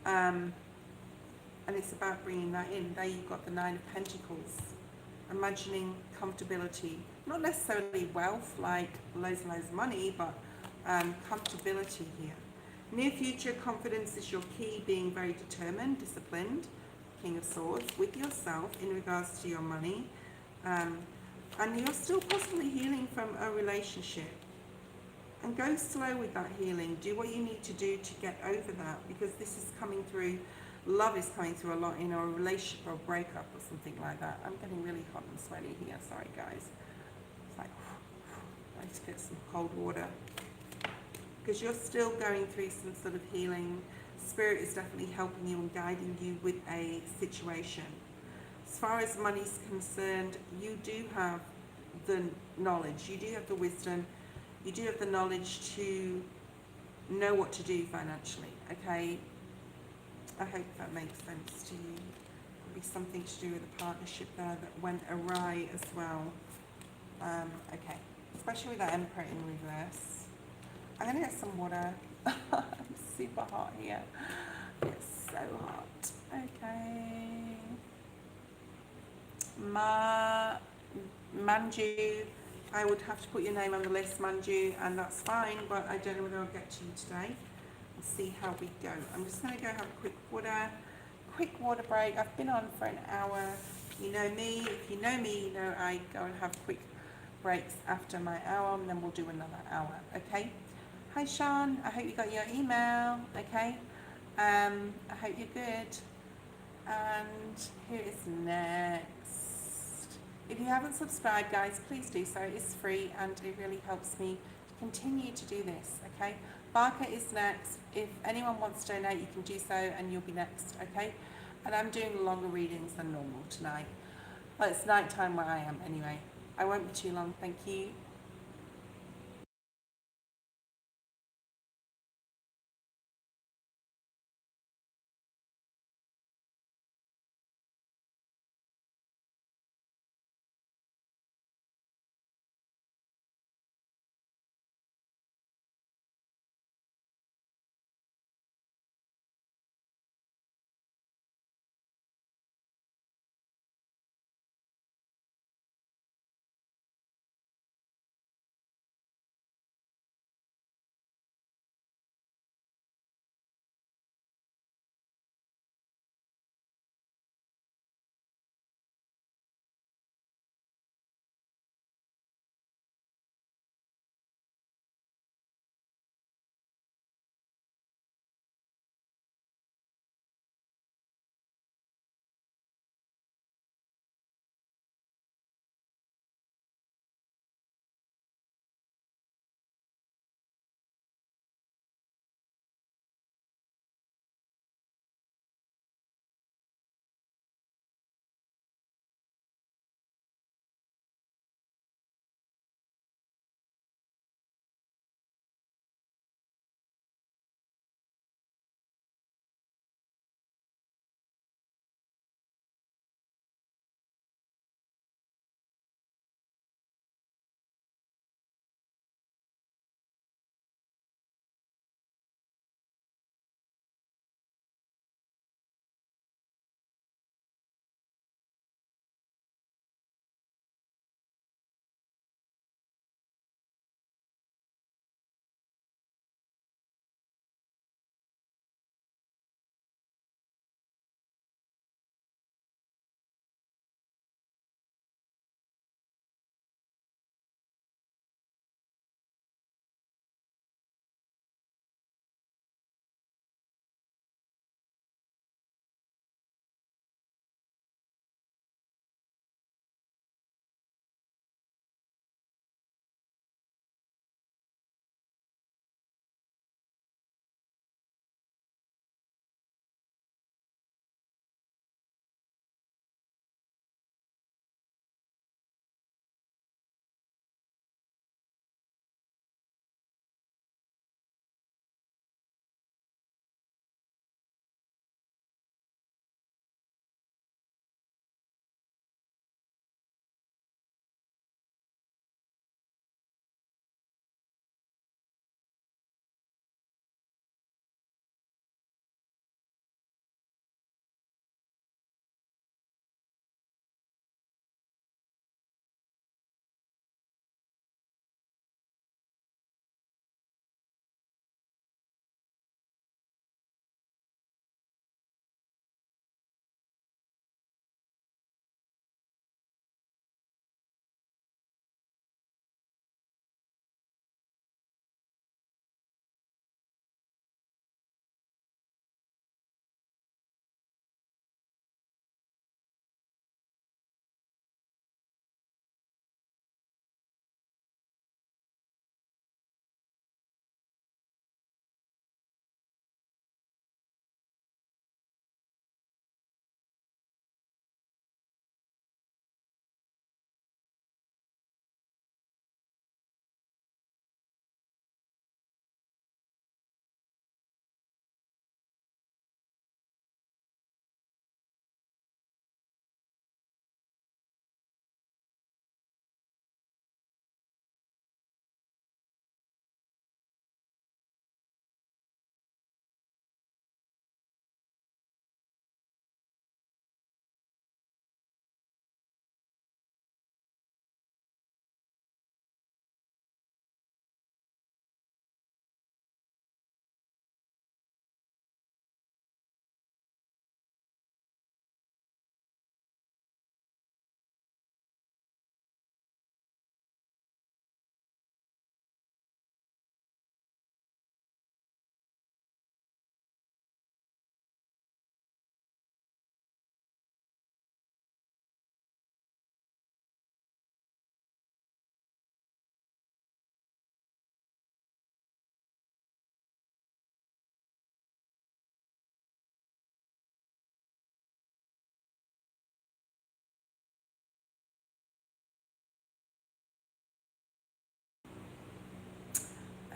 And it's about bringing that in. There you've got the Nine of Pentacles. Imagining comfortability, not necessarily wealth, like loads and loads of money, but comfortability here. Near future, confidence is your key, being very determined, disciplined, King of Swords, with yourself in regards to your money. And you're still possibly healing from a relationship. And go slow with that healing. Do what you need to do to get over that, because this is coming through. Love is coming through a lot in a relationship or a breakup or something like that. I'm getting really hot and sweaty here. Sorry, guys. It's like, I need to get some cold water. Because you're still going through some sort of healing. Spirit is definitely helping you and guiding you with a situation. As far as money is concerned, you do have the knowledge, you do have the wisdom, you do have the knowledge to know what to do financially, okay? I hope that makes sense to you. Could be something to do with a partnership there that went awry as well. Okay, especially with that Emperor in reverse. I'm gonna get some water. I'm super hot here. It's so hot. Okay. Manju, I would have to put your name on the list, Manju, and that's fine, but I don't know whether I'll get to you today. We'll see how we go. I'm just going to go have a quick water break. I've been on for an hour. You know me. If you know me, you know I go and have quick breaks after my hour, and then we'll do another hour, okay? Hi, Sean. I hope you got your email, okay? I hope you're good. And who is next? If you haven't subscribed, guys, please do so. It's free and it really helps me to continue to do this, okay? Barker is next. If anyone wants to donate, you can do so and you'll be next, okay? And I'm doing longer readings than normal tonight. Well, it's night time where I am anyway. I won't be too long, thank you.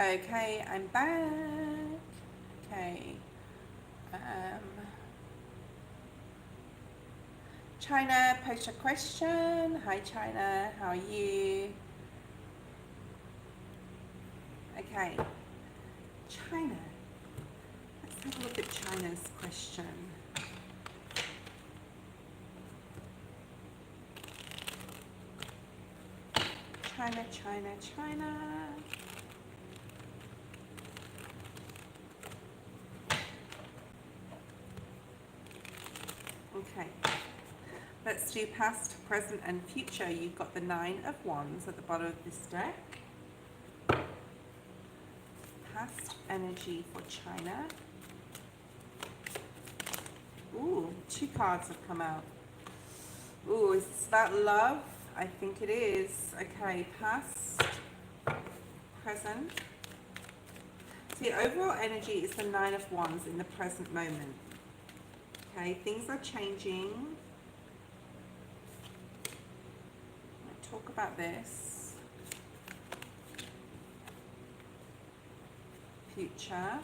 Okay, I'm back. Okay. Um, China, post a question. Hi, China. How are you? Okay. China. Let's have a look at China's question. China, China, China. Okay. Let's do past, present, and future. You've got the 9 of Wands at the bottom of this deck. Past energy for China. Ooh, 2 cards have come out. Ooh, is this about love? I think it is. Okay, past, present. See, overall energy is the 9 of Wands in the present moment. Okay, things are changing. Let's talk about this. Future.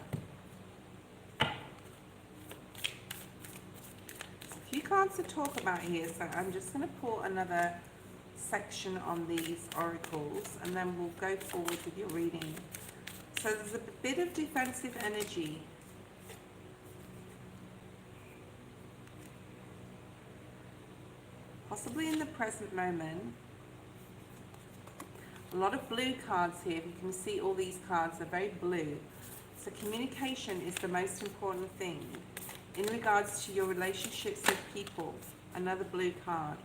A few cards to talk about here, so I'm just going to pull another section on these oracles and then we'll go forward with your reading. So there's a bit of defensive energy. Possibly in the present moment. A lot of blue cards here. If you can see all these cards, they're very blue. So communication is the most important thing. In regards to your relationships with people, another blue card,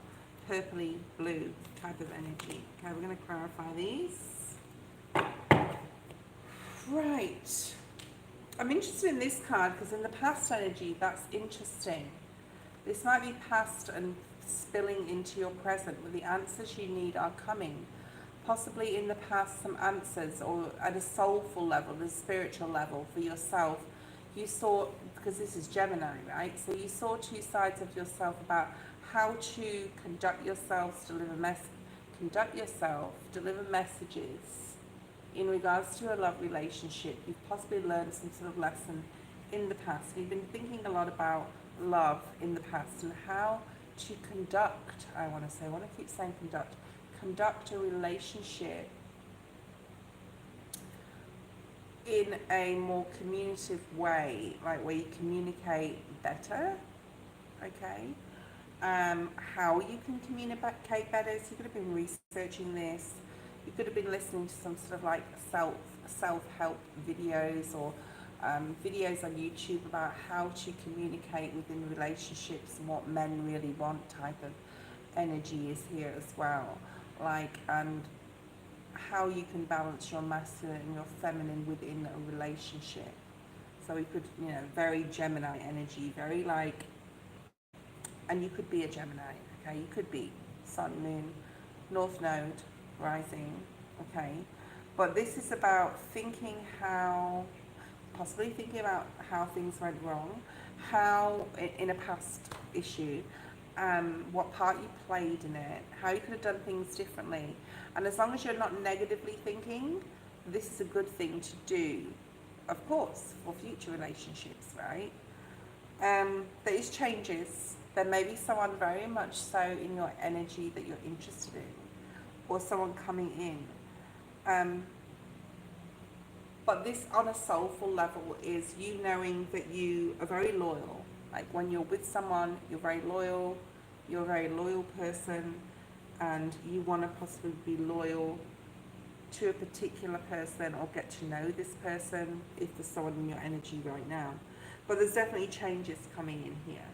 purpley blue type of energy. Okay, we're going to clarify these. Right. I'm interested in this card because in the past energy, that's interesting. This might be past and spilling into your present, where the answers you need are coming. Possibly in the past, some answers, or at a soulful level, a spiritual level for yourself. You saw, because this is Gemini, right? So you saw 2 sides of yourself about how to conduct yourself, deliver messages in regards to a love relationship. You've possibly learned some sort of lesson in the past. You've been thinking a lot about love in the past and how to conduct, I want to keep saying conduct a relationship in a more communicative way, like where you communicate better, okay? How you can communicate better. So you could have been researching this. You could have been listening to some sort of like self-help videos or videos on YouTube about how to communicate within relationships and what men really want type of energy is here as well. Like, and how you can balance your masculine and your feminine within a relationship. So we could, very Gemini energy, very like, and you could be a Gemini, okay? You could be Sun, Moon, North Node, Rising, okay? But this is about possibly thinking about how things went wrong, how in a past issue, what part you played in it, how you could have done things differently. And as long as you're not negatively thinking, this is a good thing to do, of course, for future relationships, right? There is changes. There may be someone very much so in your energy that you're interested in, or someone coming in. But this on a soulful level is you knowing that you are very loyal. Like when you're with someone, you're very loyal, you're a very loyal person, and you want to possibly be loyal to a particular person or get to know this person if there's someone in your energy right now. But there's definitely changes coming in here.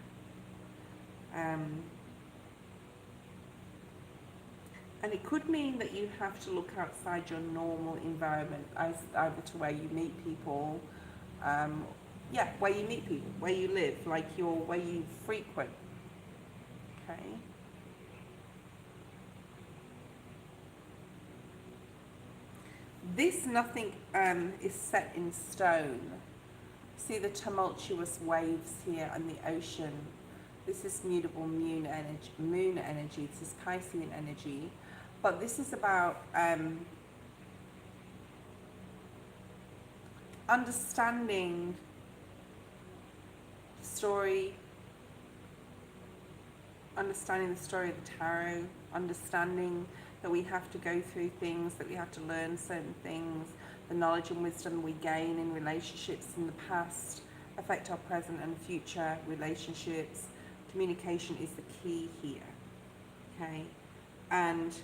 And it could mean that you have to look outside your normal environment, either to where you meet people, where you meet people, where you live, like where you frequent, okay? This nothing is set in stone. See the tumultuous waves here on the ocean. This is mutable moon energy. This is Piscean energy. But this is about understanding the story, understanding the story of the tarot, understanding that we have to go through things, that we have to learn certain things, the knowledge and wisdom we gain in relationships in the past affect our present and future relationships. Communication is the key here, okay? And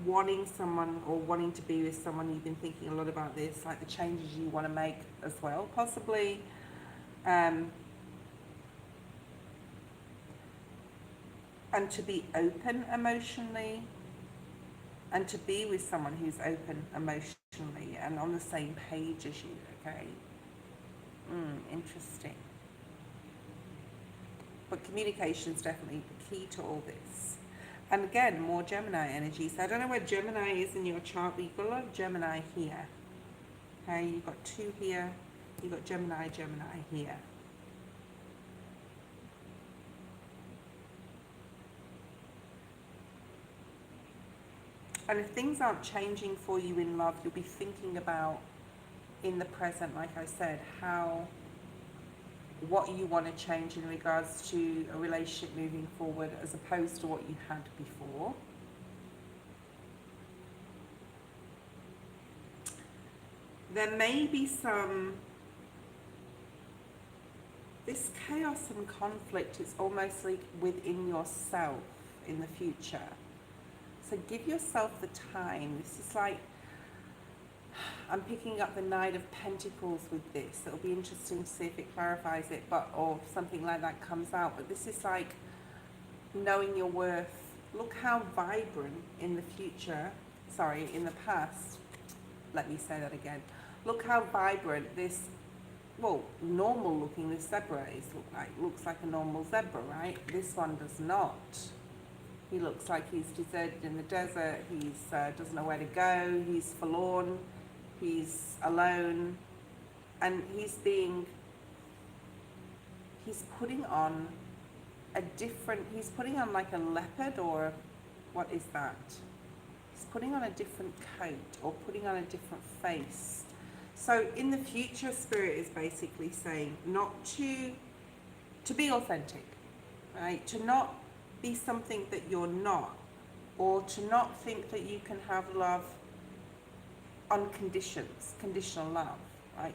wanting someone, or wanting to be with someone, you've been thinking a lot about this, like the changes you want to make as well, possibly. And to be open emotionally, and to be with someone who's open emotionally and on the same page as you, okay? Interesting. But communication is definitely the key to all this. And again, more Gemini energy. So I don't know where Gemini is in your chart, but you've got a lot of Gemini here. Okay, you've got 2 here, you've got Gemini here. And if things aren't changing for you in love, you'll be thinking about in the present, like I said, what you want to change in regards to a relationship moving forward as opposed to what you had before. There may be this chaos and conflict is almost like within yourself in the future. So give yourself the time. This is like, I'm picking up the Knight of Pentacles with this. It'll be interesting to see if it clarifies it, or something like that comes out. But this is like knowing your worth. Look how vibrant in the future, in the past. Let me say that again. Look how vibrant this, normal looking, this zebra is looks like a normal zebra, right? This one does not. He looks like he's deserted in the desert. He's doesn't know where to go. He's forlorn. He's alone, and he's putting on like a leopard, or what is that? He's putting on a different coat, or putting on a different face. So in the future, Spirit is basically saying not to be authentic, right? To not be something that you're not, or to not think that you can have love on conditions, conditional love, right?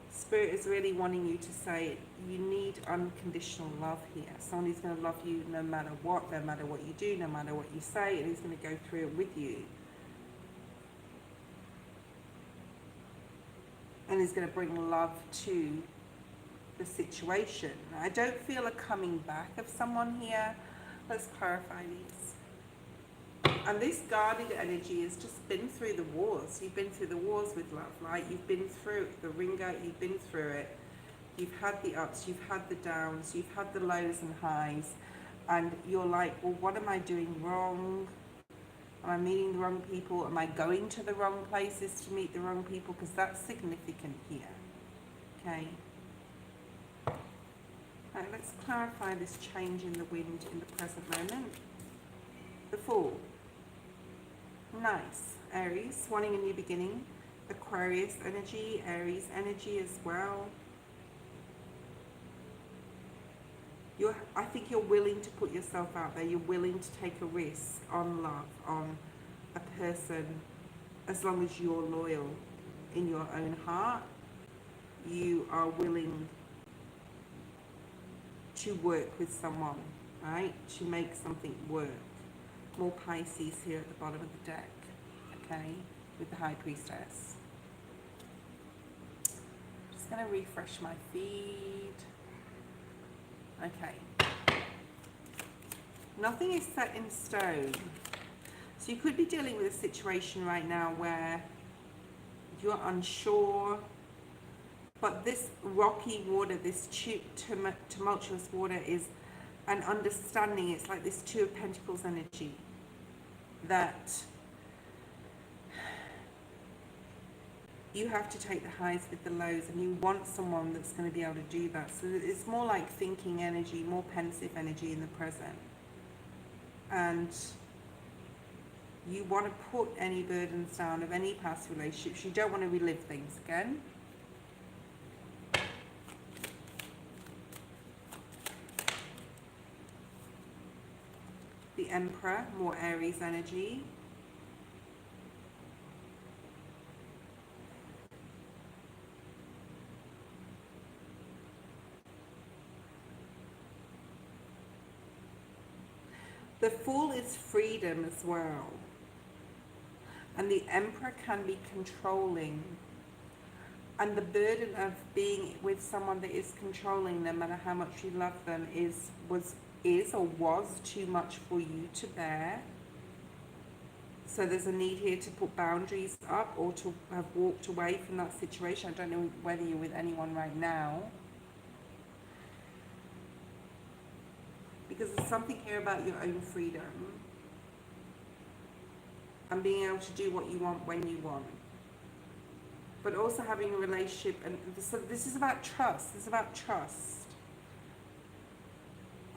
Spirit is really wanting you to say you need unconditional love here. Someone who's going to love you no matter what, no matter what you do, no matter what you say, and who's going to go through it with you. And is going to bring love to the situation. I don't feel a coming back of someone here. Let's clarify these. And this guarded energy has just been through the wars. You've been through the wars with love, right? You've been through the ringer, you've been through it. You've had the ups, you've had the downs, you've had the lows and highs. And you're like, well, what am I doing wrong? Am I meeting the wrong people? Am I going to the wrong places to meet the wrong people? Because that's significant here, okay? Right, let's clarify this change in the wind in the present moment. The Fool. Nice. Aries, wanting a new beginning. Aquarius energy, Aries energy as well. I think you're willing to put yourself out there. You're willing to take a risk on love, on a person, as long as you're loyal in your own heart. You are willing to work with someone, right? To make something work. More Pisces here at the bottom of the deck, okay, with the High Priestess. Just going to refresh my feed. Okay. Nothing is set in stone. So you could be dealing with a situation right now where you're unsure, but this rocky water, this tumultuous water is an understanding. It's like this Two of Pentacles energy, that you have to take the highs with the lows, and you want someone that's going to be able to do that. So it's more like thinking energy, more pensive energy in the present. And you want to put any burdens down of any past relationships. You don't want to relive things again. the Emperor, more Aries energy. The Fool is freedom as well. And the Emperor can be controlling. And the burden of being with someone that is controlling, no matter how much you love them, is or was too much for you to bear. So there's a need here to put boundaries up, or to have walked away from that situation. I don't know whether you're with anyone right now, because there's something here about your own freedom and being able to do what you want when you want, but also having a relationship. And so this is about trust. This is about trust.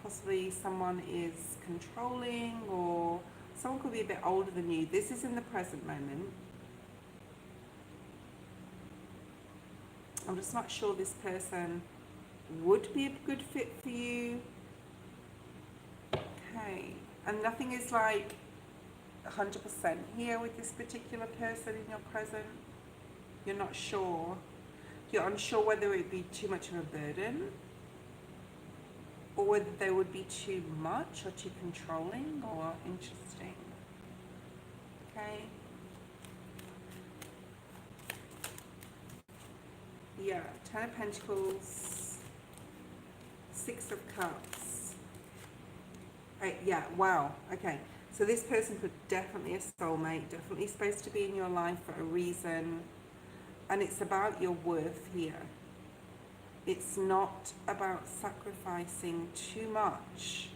Possibly someone is controlling, or someone could be a bit older than you. This is in the present moment. I'm just not sure this person would be a good fit for you. Okay, and nothing is like 100% here with this particular person in your present. You're not sure. You're unsure whether it would be too much of a burden, or whether they would be too much or too controlling or interesting. Okay. Yeah, Ten of Pentacles, Six of Cups. Yeah, wow. Okay. So this person could definitely a soulmate, definitely supposed to be in your life for a reason. And it's about your worth here. It's not about sacrificing too much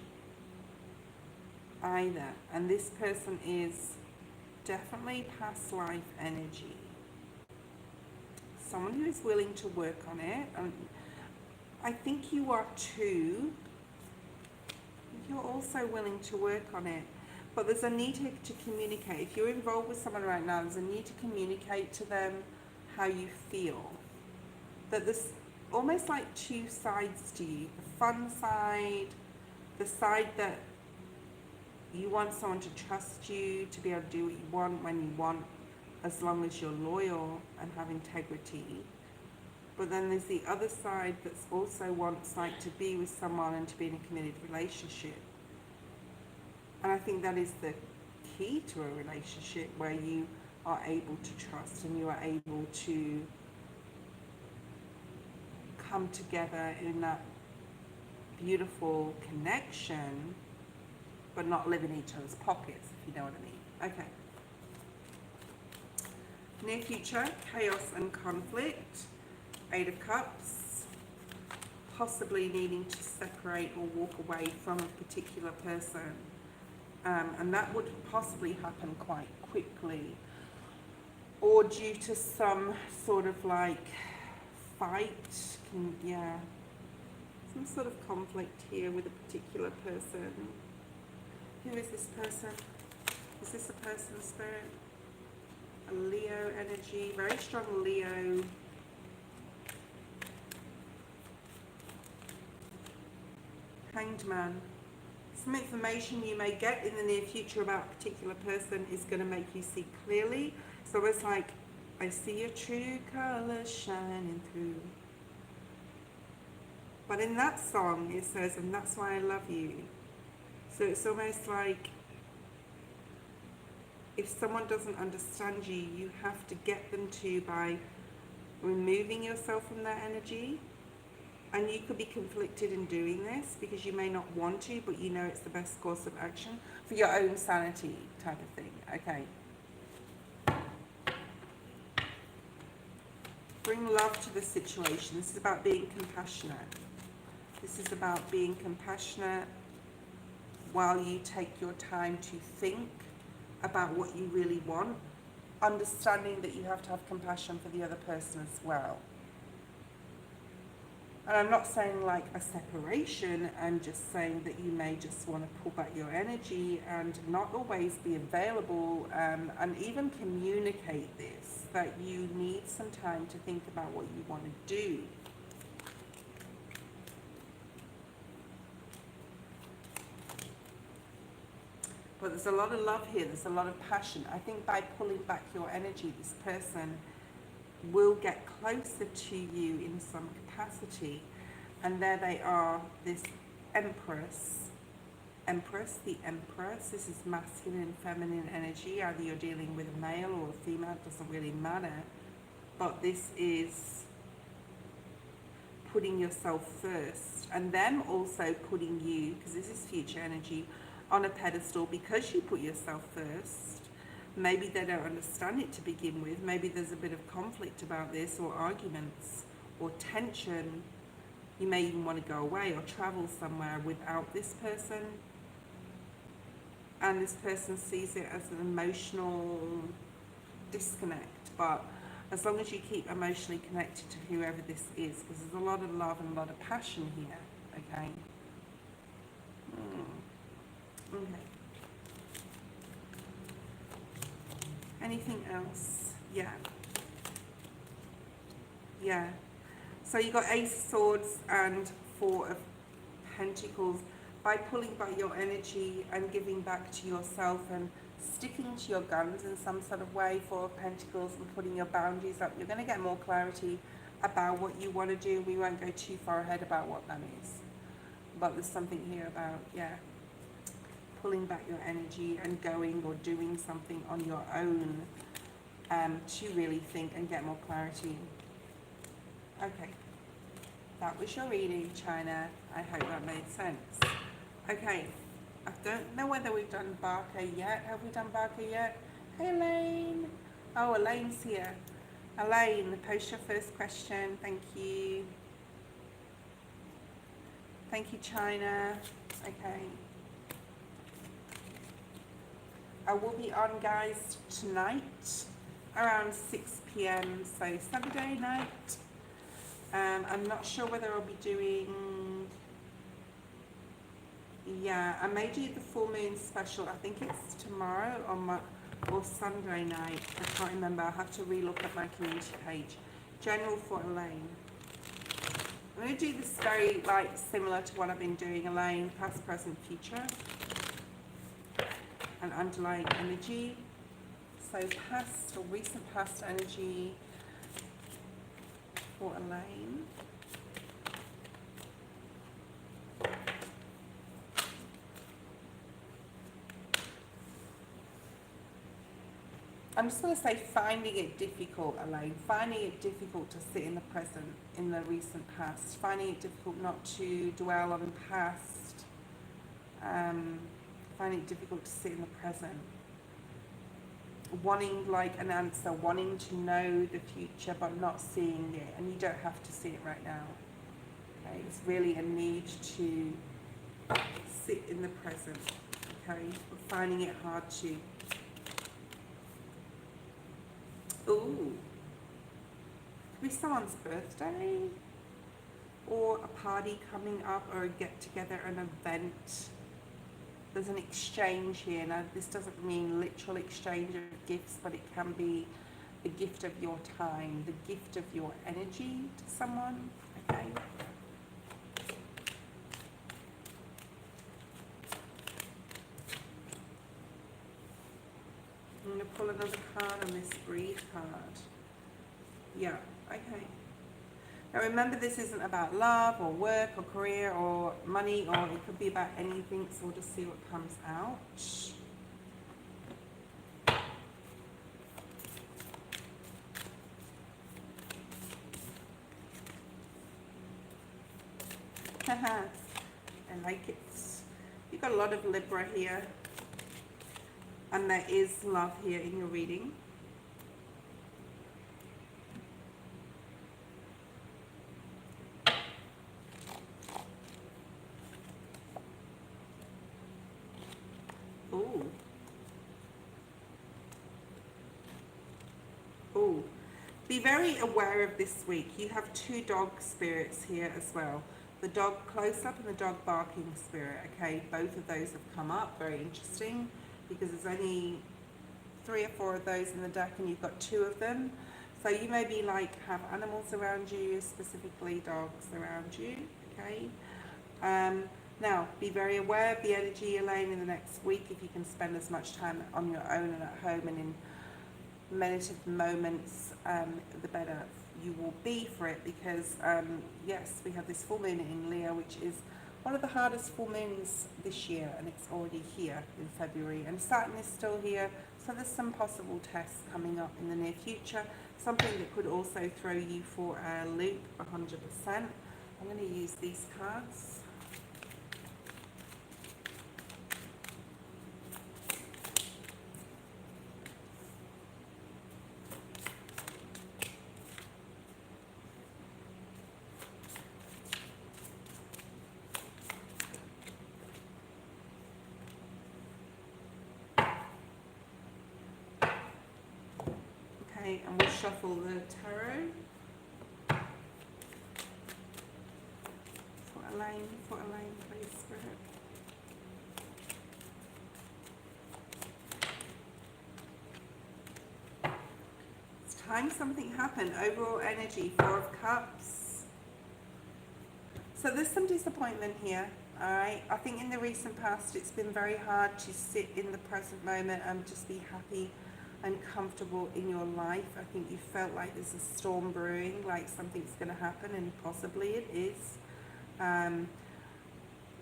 either. And this person is definitely past life energy. Someone who is willing to work on it. And I think you are too. You're also willing to work on it. But there's a need to communicate. If you're involved with someone right now, there's a need to communicate to them how you feel. That there's almost like two sides to you. The fun side, the side that you want someone to trust you, to be able to do what you want when you want, as long as you're loyal and have integrity. But then there's the other side that's also wants like to be with someone and to be in a committed relationship. And I think that is the key to a relationship, where you are able to trust and you are able to come together in that beautiful connection, but not live in each other's pockets, if you know what I mean. Okay. Near future, chaos and conflict. Eight of Cups. Possibly needing to separate or walk away from a particular person. And that would possibly happen quite quickly, or due to some sort of like fight, some sort of conflict here with a particular person. Who is this person? Is this a person, Spirit? A Leo energy, very strong Leo. Hanged Man. Some information you may get in the near future about a particular person is going to make you see clearly. So it's like, I see your true colors shining through. But in that song it says, and that's why I love you. So it's almost like, if someone doesn't understand you, you have to get them to by removing yourself from their energy. And you could be conflicted in doing this because you may not want to, but you know it's the best course of action for your own sanity type of thing. Okay. Bring love to the situation. This is about being compassionate. This is about being compassionate while you take your time to think about what you really want, understanding that you have to have compassion for the other person as well. And I'm not saying like a separation, I'm just saying that you may just want to pull back your energy and not always be available, and even communicate this, that you need some time to think about what you want to do. But there's a lot of love here, there's a lot of passion. I think by pulling back your energy, this person will get closer to you in some capacity. And there they are, this Empress, the Empress. This is masculine and feminine energy. Either you're dealing with a male or a female, it doesn't really matter. But this is putting yourself first, and them also putting you, because this is future energy, on a pedestal because you put yourself first. Maybe they don't understand it to begin with. Maybe there's a bit of conflict about this, or arguments, or tension. You may even want to go away or travel somewhere without this person. And this person sees it as an emotional disconnect. But as long as you keep emotionally connected to whoever this is, because there's a lot of love and a lot of passion here, okay? Okay. Anything else? Yeah. Yeah. So you got Ace of Swords and Four of Pentacles. By pulling back your energy and giving back to yourself and sticking to your guns in some sort of way, Four of Pentacles, and putting your boundaries up, you're going to get more clarity about what you want to do. We won't go too far ahead about what that is. But there's something here about, yeah, pulling back your energy and going or doing something on your own to really think and get more clarity. Okay. That was your reading, China. I hope that made sense. Okay. I don't know whether we've done Barker yet. Have we done Barker yet? Hey, Elaine. Oh, Elaine's here. Elaine, post your first question. Thank you. Thank you, China. Okay. I will be on, guys, tonight around 6 p.m. So Saturday night. I'm not sure whether I'll be doing... Yeah, I may do the full moon special. I think it's tomorrow or Sunday night. I can't remember. I'll have to relook at my community page. General for Elaine. I'm going to do this very similar to what I've been doing, Elaine. Past, present, future. And underlying energy. So past or recent past energy for Elaine. I'm just going to say finding it difficult, Elaine. Finding it difficult to sit in the present, in the recent past. Finding it difficult not to dwell on the past. Finding it difficult to sit in the present. Wanting an answer, wanting to know the future but not seeing it. And you don't have to see it right now. Okay? It's really a need to sit in the present. Okay? But finding it hard to. Ooh, could be someone's birthday, or a party coming up, or a get-together, an event. There's an exchange here. Now, this doesn't mean literal exchange of gifts, but it can be the gift of your time, the gift of your energy to someone, okay? I'm going to pull another card on this breathe card. Yeah, okay. Now remember, this isn't about love or work or career or money, or it could be about anything, so we'll just see what comes out. I like it. You've got a lot of Libra here. And there is love here in your reading. Ooh. Ooh. Be very aware of this week. You have two dog spirits here as well. The dog close up and the dog barking spirit. Okay, both of those have come up. Very interesting. Because there's only 3 or 4 of those in the deck and you've got 2 of them. So you may be have animals around you, specifically dogs around you, okay? Now, be very aware of the energy, Elaine, in the next week. If you can spend as much time on your own and at home and in meditative moments, the better you will be for it, because yes, we have this full moon in Leo, which is one of the hardest full moons this year, and it's already here in February, and Saturn is still here, so there's some possible tests coming up in the near future, something that could also throw you for a loop 100%. I'm going to use these cards. And we'll shuffle the tarot for Elaine, please, Spirit. It's time something happened. Overall energy, Four of Cups. So there's some disappointment here, alright? I think in the recent past it's been very hard to sit in the present moment and just be happy and comfortable in your life. I think you felt like there's a storm brewing, like something's going to happen, and possibly it is.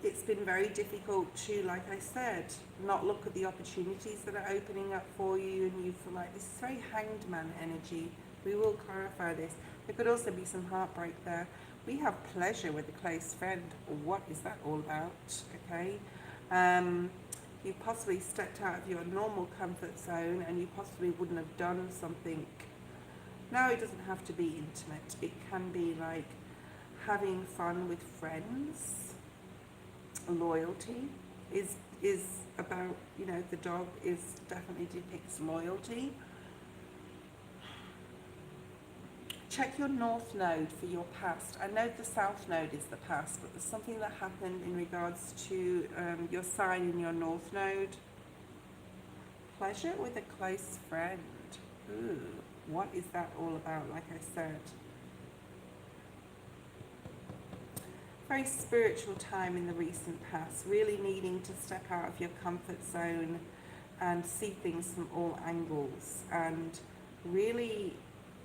It's been very difficult to, like I said, not look at the opportunities that are opening up for you, and you feel like this is very hanged man energy. We will clarify this. There could also be some heartbreak there. We have pleasure with a close friend. What is that all about? Okay. You possibly stepped out of your normal comfort zone, and you possibly wouldn't have done something. Now, it doesn't have to be intimate. It can be like having fun with friends. Loyalty is about, you know, the dog is definitely depicts loyalty. Check your north node for your past. I know the south node is the past, but there's something that happened in regards to your sign in your north node. Pleasure with a close friend. Ooh, what is that all about, like I said? Very spiritual time in the recent past, really needing to step out of your comfort zone and see things from all angles, and really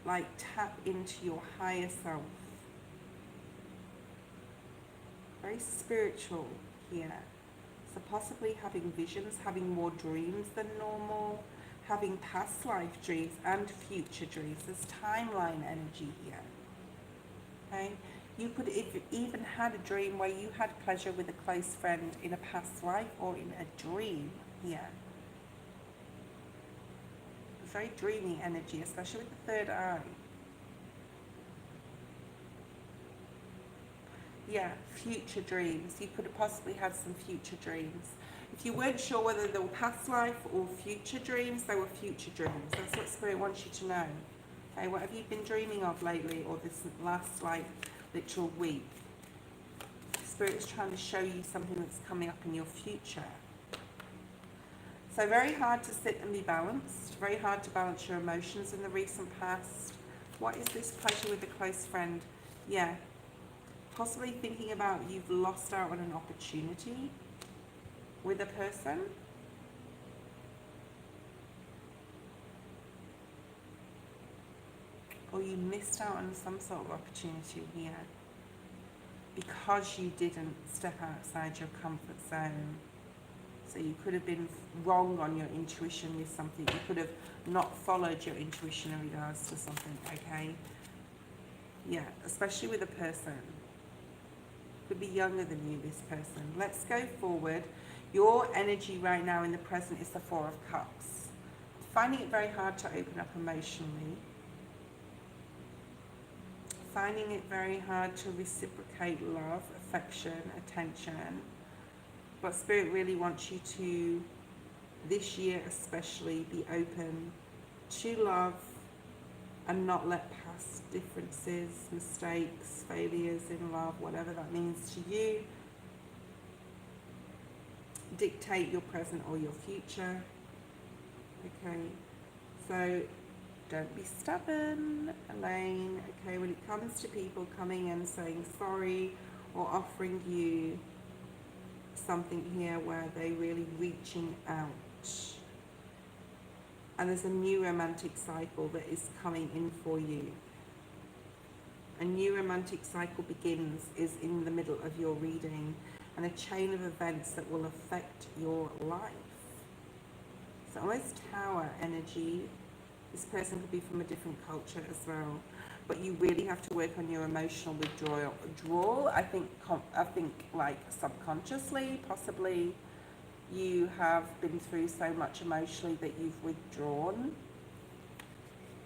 like tap into your higher self. Very spiritual here. So possibly having visions, having more dreams than normal, having past life dreams and future dreams. There's timeline energy here. Okay? You could have even had a dream where you had pleasure with a close friend in a past life or in a dream here. Very dreamy energy, especially with the third eye. Yeah, future dreams. You could have possibly had some future dreams. If you weren't sure whether they were past life or future dreams, they were future dreams. That's what Spirit wants you to know. Okay, what have you been dreaming of lately, or this last like literal week? Spirit is trying to show you something that's coming up in your future. So very hard to sit and be balanced, very hard to balance your emotions in the recent past. What is this pleasure with a close friend? Yeah, possibly thinking about you've lost out on an opportunity with a person. Or you missed out on some sort of opportunity here because you didn't step outside your comfort zone. So you could have been wrong on your intuition with something. You could have not followed your intuition in regards to something, okay? Yeah, especially with a person. Could be younger than you, this person. Let's go forward. Your energy right now in the present is the Four of Cups. Finding it very hard to open up emotionally. Finding it very hard to reciprocate love, affection, attention. But Spirit really wants you to, this year especially, be open to love and not let past differences, mistakes, failures in love, whatever that means to you, dictate your present or your future. Okay, so don't be stubborn, Elaine. Okay, when it comes to people coming and saying sorry or offering you something here where they're really reaching out. And there's a new romantic cycle that is coming in for you. A new romantic cycle is in the middle of your reading, and a chain of events that will affect your life. So almost Tower energy. This person could be from a different culture as well. But you really have to work on your emotional withdrawal. I think like subconsciously, possibly, you have been through so much emotionally that you've withdrawn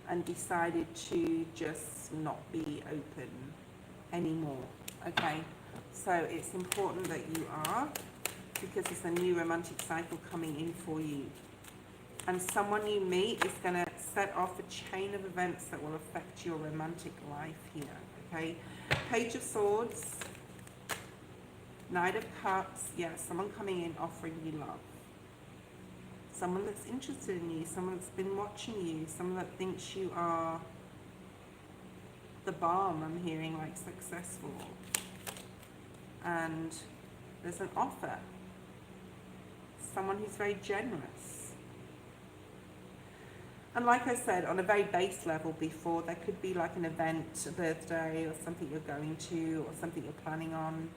and decided to just not be open anymore. Okay, so it's important that you are, because there's a new romantic cycle coming in for you. And someone you meet is going to set off a chain of events that will affect your romantic life here. Okay, Page of Swords, Knight of Cups. Yeah, someone coming in offering you love. Someone that's interested in you, someone that's been watching you, someone that thinks you are the bomb, I'm hearing, like successful. And there's an offer. Someone who's very generous. And like I said, on a very base level before, there could be like an event, a birthday, or something you're going to, or something you're planning on.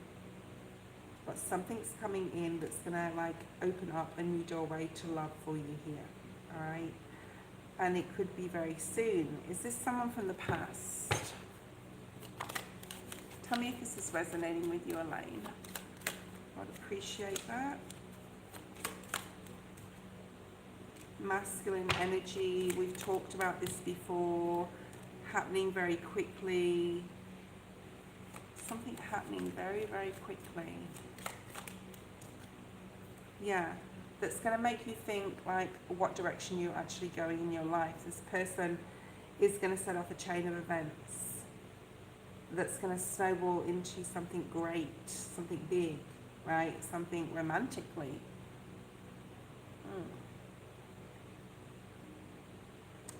But something's coming in that's going to like open up a new doorway to love for you here. All right? And it could be very soon. Is this someone from the past? Tell me if this is resonating with you, Elaine. I'd appreciate that. Masculine energy, we've talked about this before, happening very quickly. Something happening very, very quickly. Yeah, that's going to make you think like what direction you're actually going in your life. This person is going to set off a chain of events that's going to snowball into something great, something big, right? Something romantically.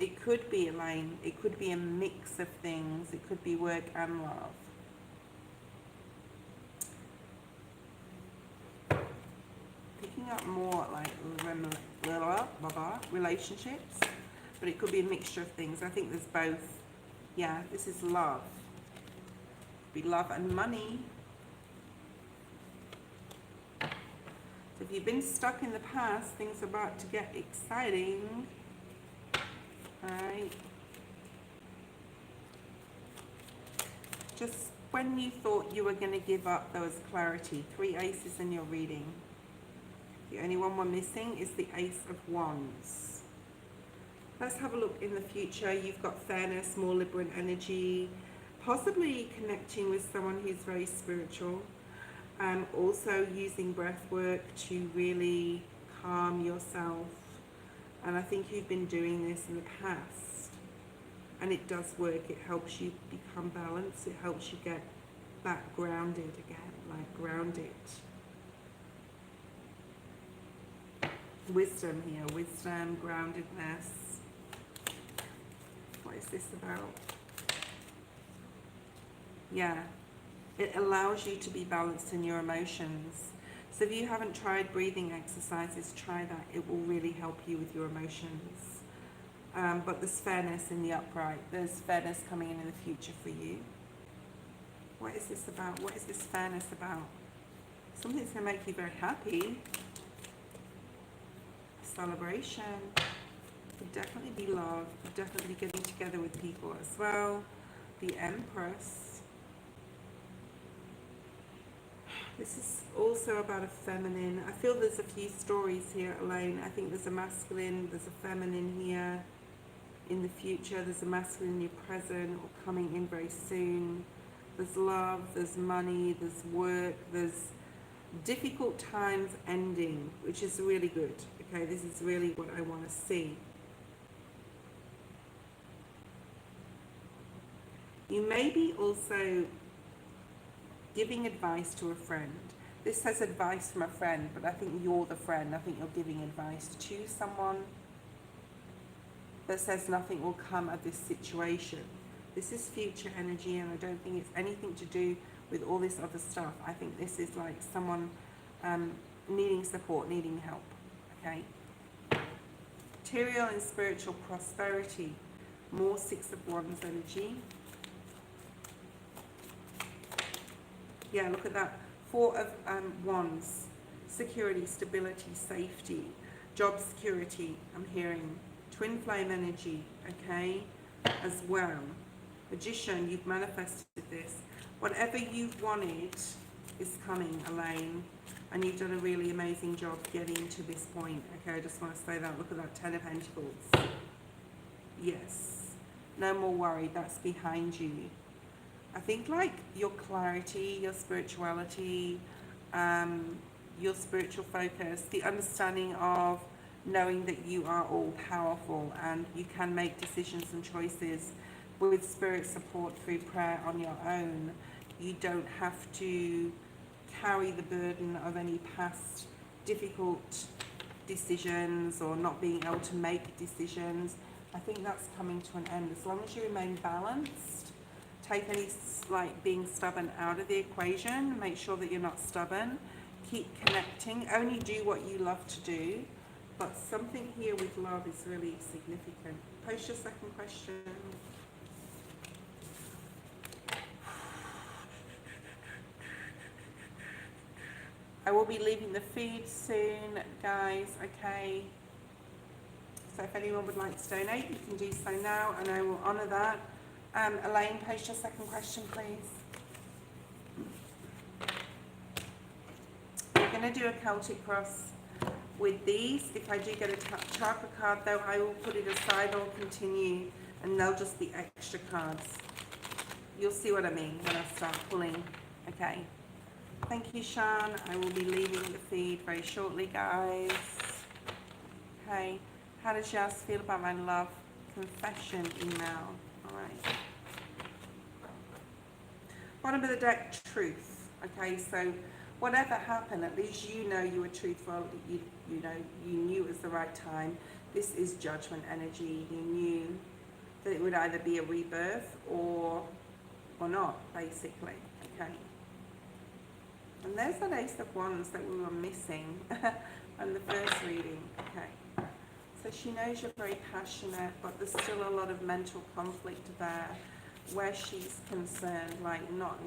It could be, Elaine, it could be a mix of things. It could be work and love. Picking up more like relationships, but it could be a mixture of things. I think there's both. Yeah, this is love. Be love and money. So if you've been stuck in the past, things are about to get exciting. Alright. Just when you thought you were going to give up, there was clarity. 3 aces in your reading. The only one we're missing is the Ace of Wands. Let's have a look in the future. You've got fairness, more liberal energy, possibly connecting with someone who's very spiritual. Also using breath work to really calm yourself. And I think you've been doing this in the past. And it does work. It helps you become balanced. It helps you get back grounded again, like grounded. Wisdom here. Wisdom, groundedness. What is this about? Yeah. It allows you to be balanced in your emotions. So if you haven't tried breathing exercises, try that. It will really help you with your emotions. But there's fairness in the upright. There's fairness coming in the future for you. What is this about? What is this fairness about? Something's going to make you very happy. Celebration. Could definitely be love. Could definitely be getting together with people as well. The Empress. This is also about a feminine. I feel there's a few stories here, Elaine. I think there's a masculine, there's a feminine here in the future. There's a masculine in your present or coming in very soon. There's love, there's money, there's work, there's difficult times ending, which is really good. Okay, this is really what I want to see. You may be also giving advice to a friend. This says advice from a friend, but I think you're the friend. I think you're giving advice to someone that says nothing will come of this situation. This is future energy, and I don't think it's anything to do with all this other stuff. I think this is like someone needing support, needing help. Okay. Material and spiritual prosperity. More Six of Wands energy. Yeah, look at that. Four of Wands. Security, stability, safety, job security, I'm hearing. Twin flame energy, okay, as well. Magician, you've manifested this. Whatever you've wanted is coming, Elaine. And you've done a really amazing job getting to this point. Okay, I just want to say that. Look at that, Ten of Pentacles. Yes. No more worry, that's behind you. I think like your clarity, your spirituality, your spiritual focus, the understanding of knowing that you are all powerful and you can make decisions and choices with spirit support through prayer on your own. You don't have to carry the burden of any past difficult decisions or not being able to make decisions. I think that's coming to an end. As long as you remain balanced, take any like being stubborn out of the equation, make sure that you're not stubborn, keep connecting, only do what you love to do. But something here with love is really significant. Post your second question. I will be leaving the feed soon, guys, okay? So if anyone would like to donate, you can do so now, and I will honour that. Elaine, post your second question, please. We're going to do a Celtic cross with these. If I do get a chakra card, though, I will put it aside or continue, and they'll just be extra cards. You'll see what I mean when I start pulling, okay? Thank you, Sean. I will be leaving the feed very shortly, guys. Okay. How does Yas feel about my love confession email? All right. Bottom of the deck, truth. Okay, so whatever happened, at least you know you were truthful. You know you knew it was the right time. This is judgment energy. You knew that it would either be a rebirth or not, basically. Okay. And there's that Ace of Wands that we were missing on the first reading. Okay. So she knows you're very passionate, but there's still a lot of mental conflict there where she's concerned, like not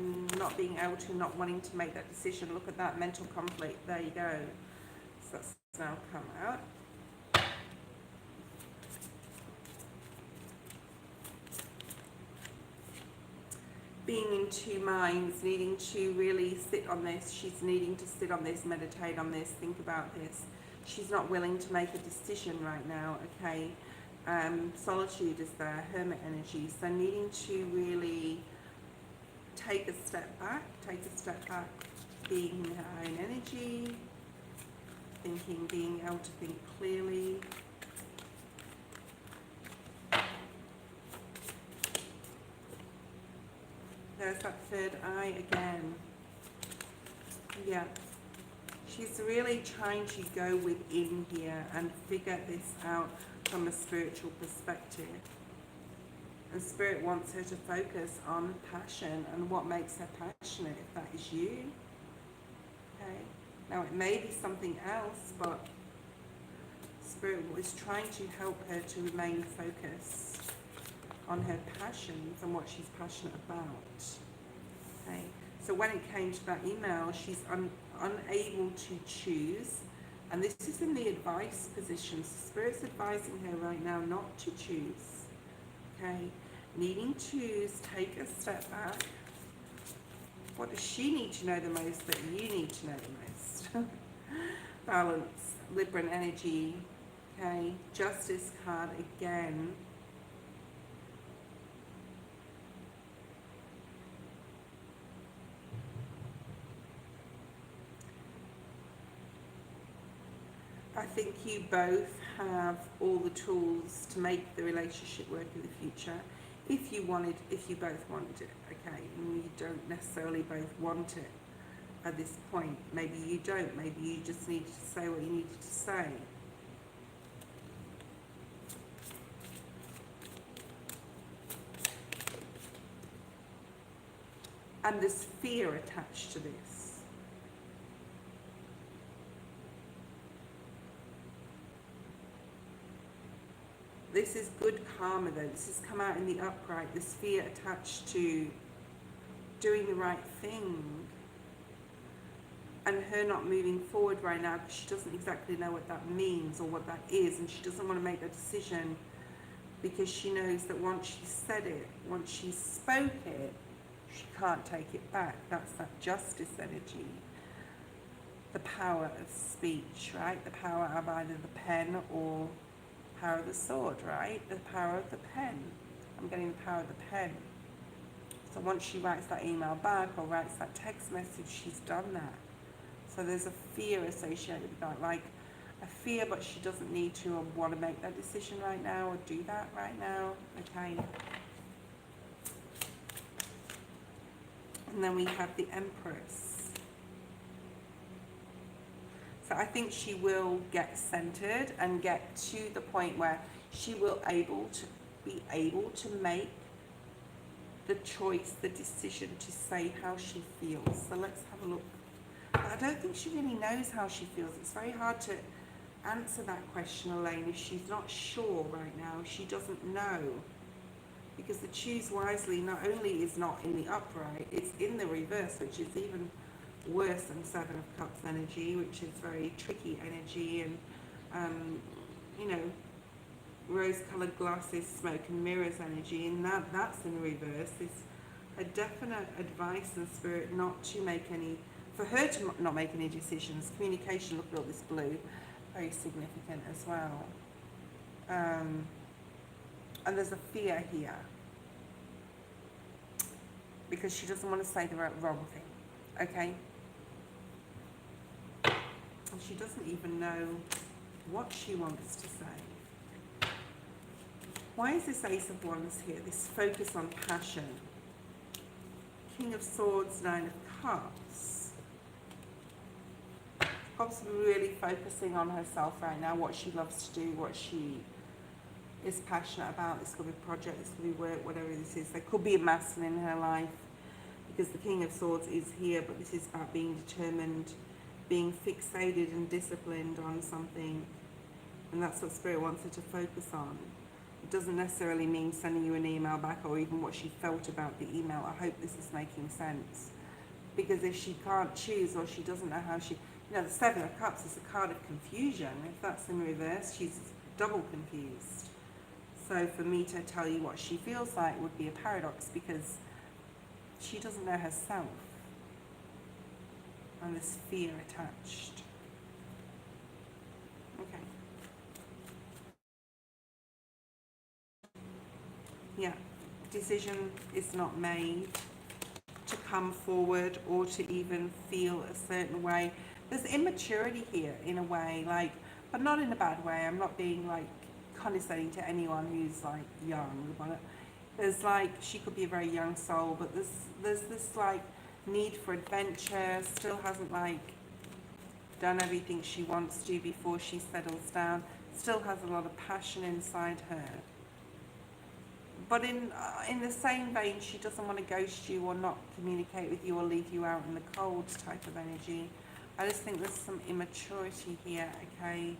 being able to, not wanting to make that decision. Look at that mental conflict. There you go. So that's now come out. Being in two minds, needing to really sit on this. She's needing to sit on this, meditate on this, think about this. She's not willing to make a decision right now, okay? Solitude is there, hermit energy. So needing to really take a step back, being in her own energy, thinking, being able to think clearly. There's that third eye again. Yeah. She's really trying to go within here and figure this out from a spiritual perspective. And Spirit wants her to focus on passion and what makes her passionate, if that is you. Okay. Now it may be something else, but Spirit is trying to help her to remain focused on her passions and what she's passionate about. Okay. So when it came to that email, she's unable to choose, and this is in the advice position. So Spirit's advising her right now not to choose. Okay. Needing to choose, take a step back. What does she need to know the most that you need to know the most? Balance, Libran energy. Okay. Justice card again. I think you both have all the tools to make the relationship work in the future. If you both wanted it, okay? And you don't necessarily both want it at this point. Maybe you don't. Maybe you just needed to say what you needed to say. And there's fear attached to this. this is good karma though. This has come out in the upright. This fear attached to doing the right thing. And her not moving forward right now because she doesn't exactly know what that means or what that is, and she doesn't want to make that decision because she knows that once she said it, once she spoke it, she can't take it back. That's that justice energy. The power of speech, right? The power of either the pen or power of the sword, right? The power of the pen. I'm getting the power of the pen. So once she writes that email back or writes that text message, she's done that. So there's a fear associated with that, like a fear, but she doesn't need to or want to make that decision right now or do that right now, okay? And then we have the Empress. So I think she will get centered and get to the point where she will be able to make the choice, the decision to say how she feels. So let's have a look. I don't think she really knows how she feels. It's very hard to answer that question, Elaine, if she's not sure right now. She doesn't know. Because the choose wisely not only is not in the upright, it's in the reverse, which is even worse than Seven of Cups energy, which is very tricky energy, and, you know, rose-coloured glasses, smoke and mirrors energy, and that's in reverse. It's a definite advice in spirit not to make any, for her to not make any decisions. Communication, look at all this blue, very significant as well. And there's a fear here because she doesn't want to say the wrong thing, okay? And she doesn't even know what she wants to say. Why is this Ace of Wands here? This focus on passion. King of Swords, Nine of Cups. Possibly really focusing on herself right now, what she loves to do, what she is passionate about. This could be a project, this could be work, whatever this is. There could be a masculine in her life because the King of Swords is here, but this is about being determined, being fixated and disciplined on something, and that's what Spirit wants her to focus on. It doesn't necessarily mean sending you an email back or even what she felt about the email. I hope this is making sense, because if she can't choose or she doesn't know how she, you know, the Seven of Cups is a card of confusion. If that's in reverse, she's double confused. So for me to tell you what she feels like would be a paradox because she doesn't know herself. And this fear attached. Okay. Yeah, decision is not made to come forward or to even feel a certain way. There's immaturity here in a way, like, but not in a bad way. I'm not being like condescending to anyone who's like young. There's like, she could be a very young soul, but there's this like need for adventure, still hasn't like done everything she wants to before she settles down, still has a lot of passion inside her. But in the same vein, she doesn't want to ghost you or not communicate with you or leave you out in the cold type of energy. I just think there's some immaturity here, okay?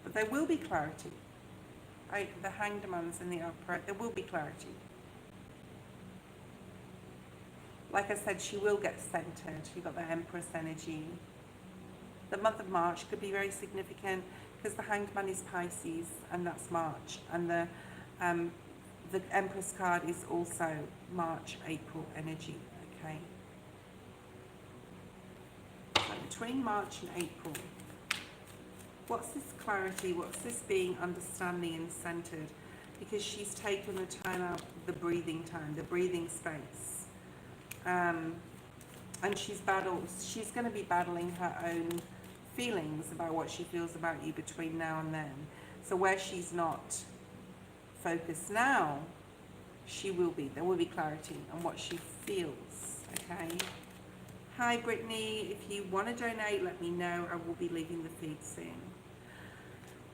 But there will be clarity. Right? The Hanged Man's in the upright, there will be clarity. Like I said, she will get centered. You've got the Empress energy. The month of March could be very significant because the Hanged Man is Pisces, and that's March. And the Empress card is also March, April energy, okay? So between March and April, what's this clarity? What's this being understanding and centered? Because she's taken the time out, the breathing time, the breathing space. And she's going to be battling her own feelings about what she feels about you between now and then. So where she's not focused now, there will be clarity on what she feels, okay? Hi Brittany, if you want to donate, let me know. I will be leaving the feed soon.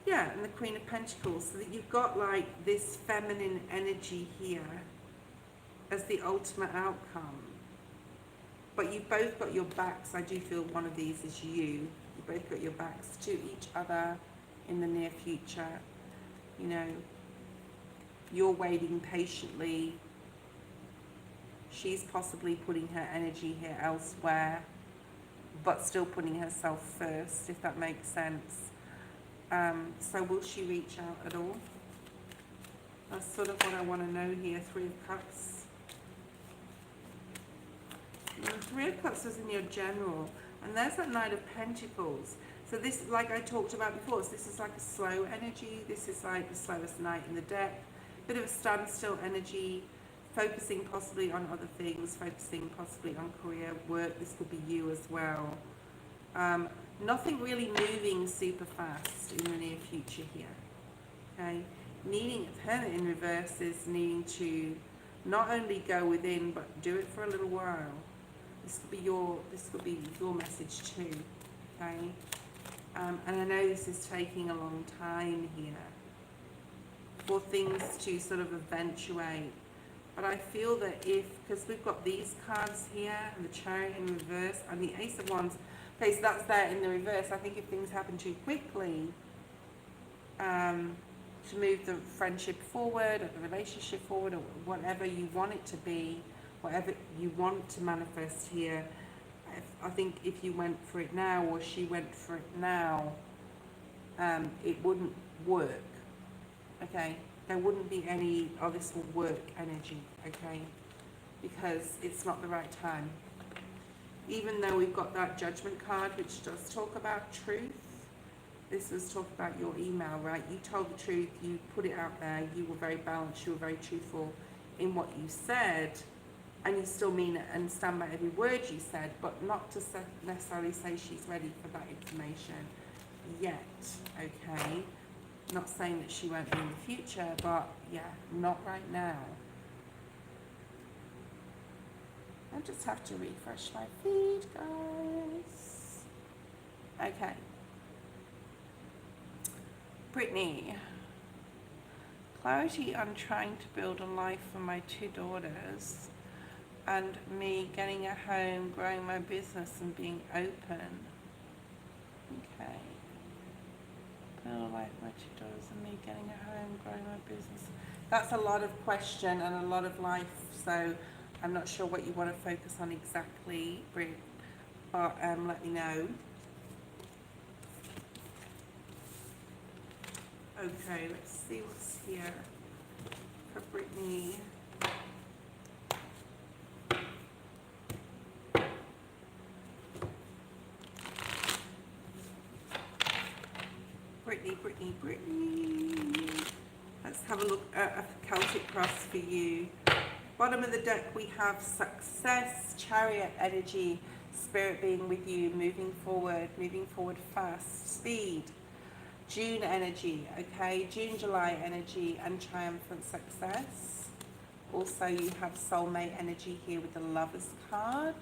Yeah, and the Queen of Pentacles, so that you've got like this feminine energy here as the ultimate outcome. But you've both got your backs. I do feel one of these is you. You've both got your backs to each other in the near future. You know, you're waiting patiently. She's possibly putting her energy here elsewhere, but still putting herself first, if that makes sense. So will she reach out at all? That's sort of what I want to know here. Three of Cups. The Three of Cups is in your general, and there's that Knight of Pentacles. So this, like I talked about before, so this is like a slow energy. This is like the slowest knight in the deck. Bit of a standstill energy, focusing possibly on other things, focusing possibly on career, work. This could be you as well. Nothing really moving super fast in the near future here. Okay, needing Hermit in reverse is needing to not only go within but do it for a little while. This could be your message too. Okay, and I know this is taking a long time here for things to sort of eventuate. But I feel that because we've got these cards here, and the Chariot in reverse, and the Ace of Wands, okay, so that's there in the reverse. I think if things happen too quickly, to move the friendship forward, or the relationship forward, or whatever you want it to be, whatever you want to manifest here, I think if you went for it now, or she went for it now, it wouldn't work. Okay, there wouldn't be any, oh, this will work energy, okay, because it's not the right time. Even though we've got that Judgment card, which does talk about truth, this was talk about your email, right? You told the truth, you put it out there, you were very balanced, you were very truthful in what you said, and you still mean it and stand by every word you said, but not to necessarily say she's ready for that information yet, okay? Not saying that she won't be in the future, but yeah, not right now. I just have to refresh my feed, guys. Okay. Brittany. Clarity on trying to build a life for my two daughters and me getting a home, growing my business and being open. Okay. Build a life for my two daughters and me getting a home, growing my business. That's a lot of question and a lot of life, so I'm not sure what you want to focus on exactly, Britt, but let me know. Okay, let's see what's here for Brittany. Brittany. Let's have a look at a Celtic cross for you. Bottom of the deck we have success, Chariot energy, spirit being with you, moving forward fast, speed. June energy, okay, June, July energy and triumphant success. Also you have soulmate energy here with the Lovers card.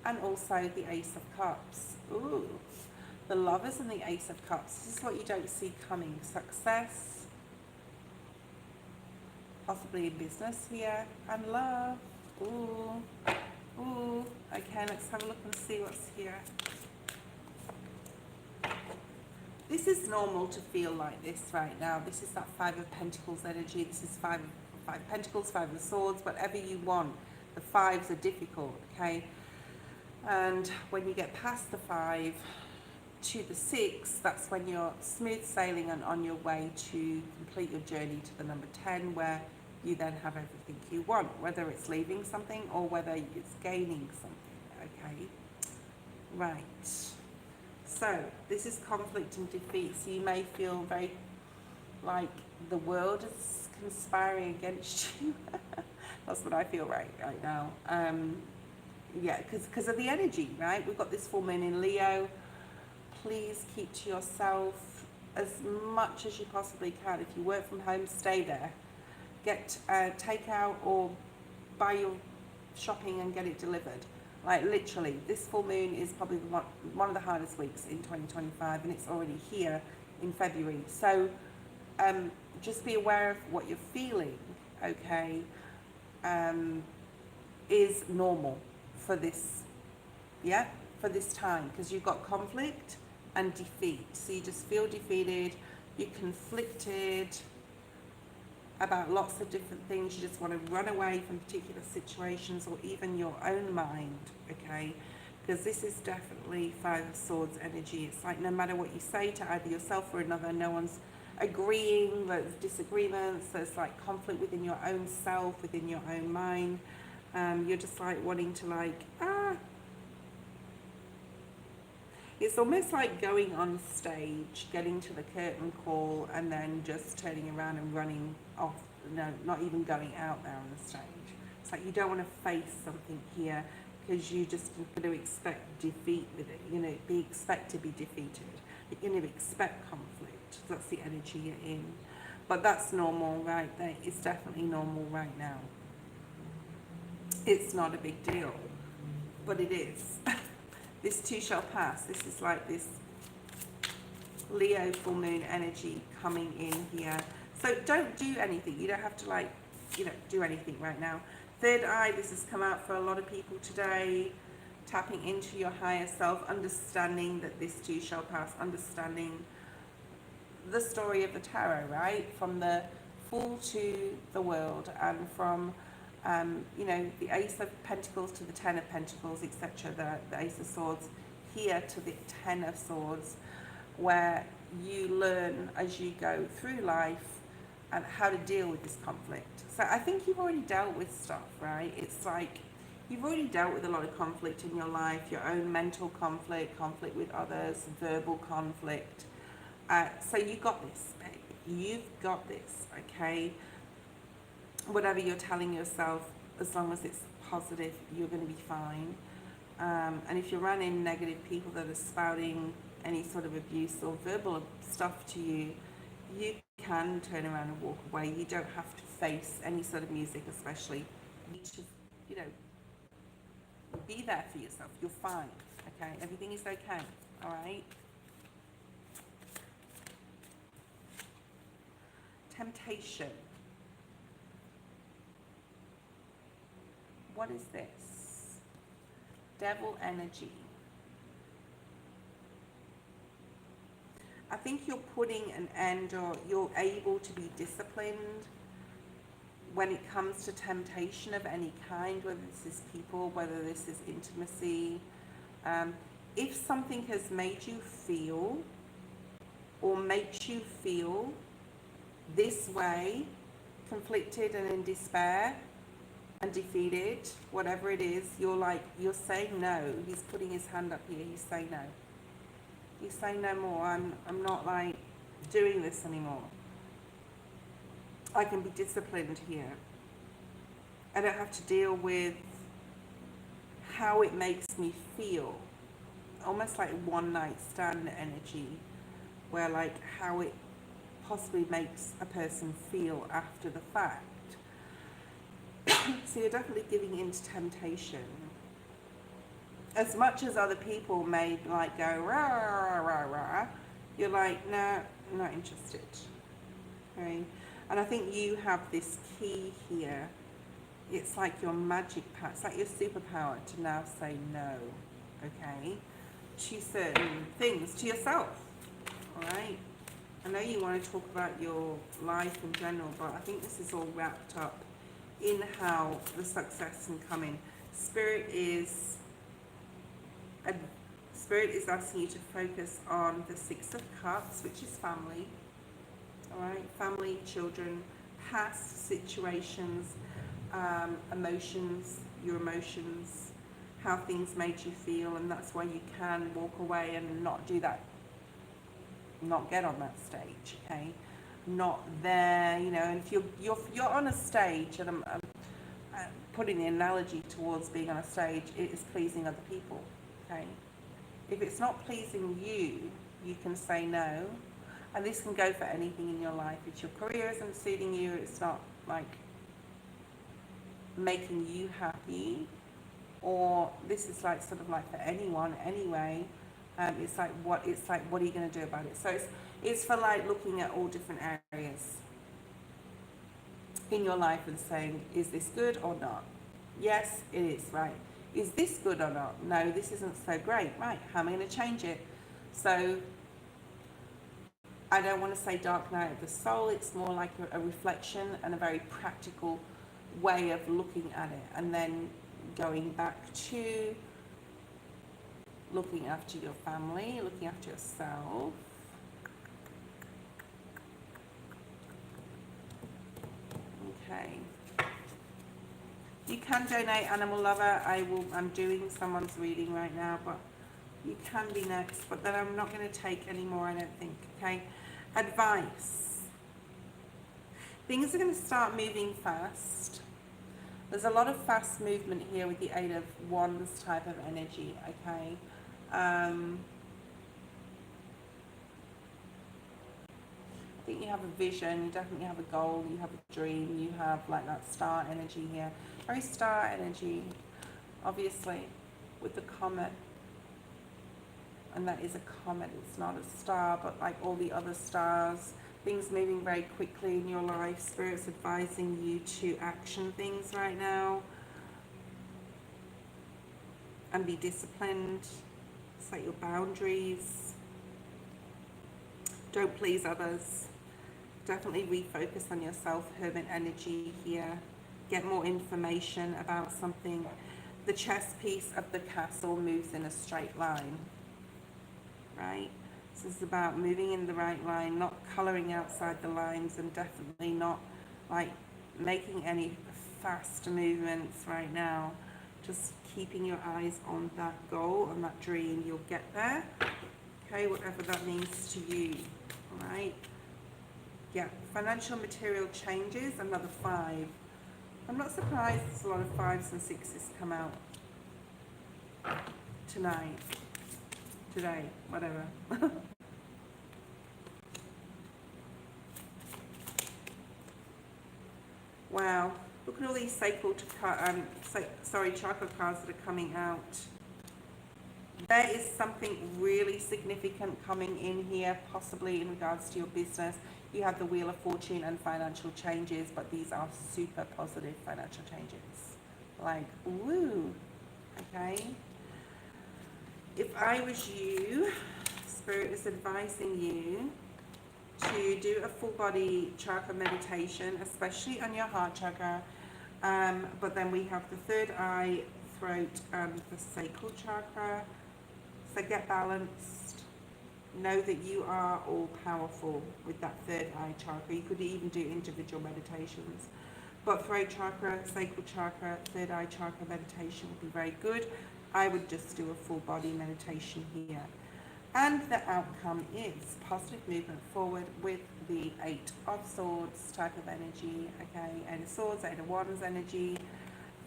And also the Ace of Cups. Ooh, the Lovers and the Ace of Cups. This is what you don't see coming. Success, possibly in business here, and love. Ooh, ooh. Okay, let's have a look and see what's here. This is normal to feel like this right now. This is that Five of Pentacles energy. This is Five of Pentacles, Five of Swords, whatever you want. The fives are difficult, okay? And when you get past the 5 to the 6, that's when you're smooth sailing and on your way to complete your journey to the number 10, where you then have everything you want, whether it's leaving something or whether it's gaining something, okay? Right. So this is conflict and defeat. So you may feel very like the world is conspiring against you. That's what I feel right now. Yeah, because of the energy, right? We've got this full moon in Leo. Please keep to yourself as much as you possibly can. If you work from home, stay there. Get takeout or buy your shopping and get it delivered. Like literally, this full moon is probably one of the hardest weeks in 2025, and it's already here in February. So just be aware of what you're feeling, okay, is normal for this, yeah, for this time, because you've got conflict and defeat. So you just feel defeated, You're conflicted about lots of different things. You just want to run away from particular situations or even your own mind, okay? Because this is definitely Five of Swords energy. It's like no matter what you say to either yourself or another, no one's agreeing. There's disagreements. There's like conflict within your own self, within your own mind. You're just like wanting to like, it's almost like going on stage, getting to the curtain call, and then just turning around and running off. No, not even going out there on the stage. It's like you don't want to face something here because you just going to expect defeat with it. You're going to expect to be defeated. You're going to expect conflict. That's the energy you're in. But that's normal right there. It's definitely normal right now. It's not a big deal, but it is. This too shall pass. This is like this Leo full moon energy coming in here. So don't do anything. You don't have to like, do anything right now. Third eye, this has come out for a lot of people today. Tapping into your higher self, understanding that this too shall pass, understanding the story of the tarot, right? From the Fool to the World, and from the Ace of Pentacles to the Ten of Pentacles, etc., the Ace of Swords here to the Ten of Swords, where you learn as you go through life and how to deal with this conflict. So I think you've already dealt with stuff, right? It's like you've already dealt with a lot of conflict in your life, your own mental conflict, conflict with others, verbal conflict. So you got this, babe. You've got this, okay? Whatever you're telling yourself, as long as it's positive, you're going to be fine. And if you're running negative people that are spouting any sort of abuse or verbal stuff to you, you can turn around and walk away. You don't have to face any sort of music, especially. You need to, be there for yourself. You're fine, okay? Everything is okay, all right? Temptation. What is this? Devil energy. I think you're putting an end, or you're able to be disciplined when it comes to temptation of any kind, whether this is people, whether this is intimacy. If something has made you feel or makes you feel this way, conflicted and in despair and defeated, whatever it is, you're saying no. He's putting his hand up here. He's saying no. He's saying no more. I'm not like doing this anymore. I can be disciplined here. I don't have to deal with how it makes me feel. Almost like one night stand energy, where like how it possibly makes a person feel after the fact. So you're definitely giving in to temptation. As much as other people may like go rah, rah, rah, rah, you're like, no, I'm not interested. Okay? And I think you have this key here. It's like your magic power. It's like your superpower to now say no, okay, to certain things, to yourself, all right? I know you want to talk about your life in general, but I think this is all wrapped up in how the success can come in. Spirit is asking you to focus on the Six of Cups, which is family, all right? Family, children, past situations, emotions, your emotions, how things made you feel, and that's why you can walk away and not do that, not get on that stage, okay? Not there, and if you're on a stage, and I'm putting the analogy towards being on a stage, it is pleasing other people, okay? If it's not pleasing you, you can say no, and this can go for anything in your life. If your career isn't suiting you, it's not like making you happy, or this is like sort of like for anyone anyway. It's like what are you going to do about it? So it's for like looking at all different areas in your life and saying, is this good or not? Yes, it is, right? Is this good or not? No, this isn't so great, right? How am I going to change it? So I don't want to say dark night of the soul. It's more like a reflection and a very practical way of looking at it, and then going back to looking after your family, looking after yourself. Okay. You can donate, Animal Lover. I'm doing someone's reading right now, but you can be next. But then I'm not going to take any more, I don't think. Okay. Advice. Things are going to start moving fast. There's a lot of fast movement here with the Eight of Wands type of energy. Okay. I think you have a vision, you definitely have a goal, you have a dream, you have like that star energy here. Very star energy, obviously, with the comet. And that is a comet, it's not a star, but like all the other stars, things moving very quickly in your life. Spirit's advising you to action things right now. And be disciplined, set your boundaries. Don't please others. Definitely refocus on yourself, hermit energy here. Get more information about something. The chess piece of the castle moves in a straight line, right? This is about moving in the right line, not colouring outside the lines, and definitely not like making any fast movements right now. Just keeping your eyes on that goal, on that dream. You'll get there, okay, whatever that means to you, all right? Yeah, financial material changes, another 5. I'm not surprised there's a lot of 5s and 6s come out tonight, today, whatever. Wow, look at all these sacral chakra cards that are coming out. There is something really significant coming in here, possibly in regards to your business. You have the Wheel of Fortune and financial changes, but these are super positive financial changes. Like, woo, okay? If I was you, Spirit is advising you to do a full body chakra meditation, especially on your heart chakra. But then we have the third eye, throat, and the sacral chakra. So get balanced. Know that you are all powerful with that third eye chakra. You could even do individual meditations. But throat chakra, sacral chakra, third eye chakra meditation would be very good. I would just do a full body meditation here. And the outcome is positive movement forward with the 8 of Swords type of energy. Okay, 8 of Swords, 8 of Wands energy.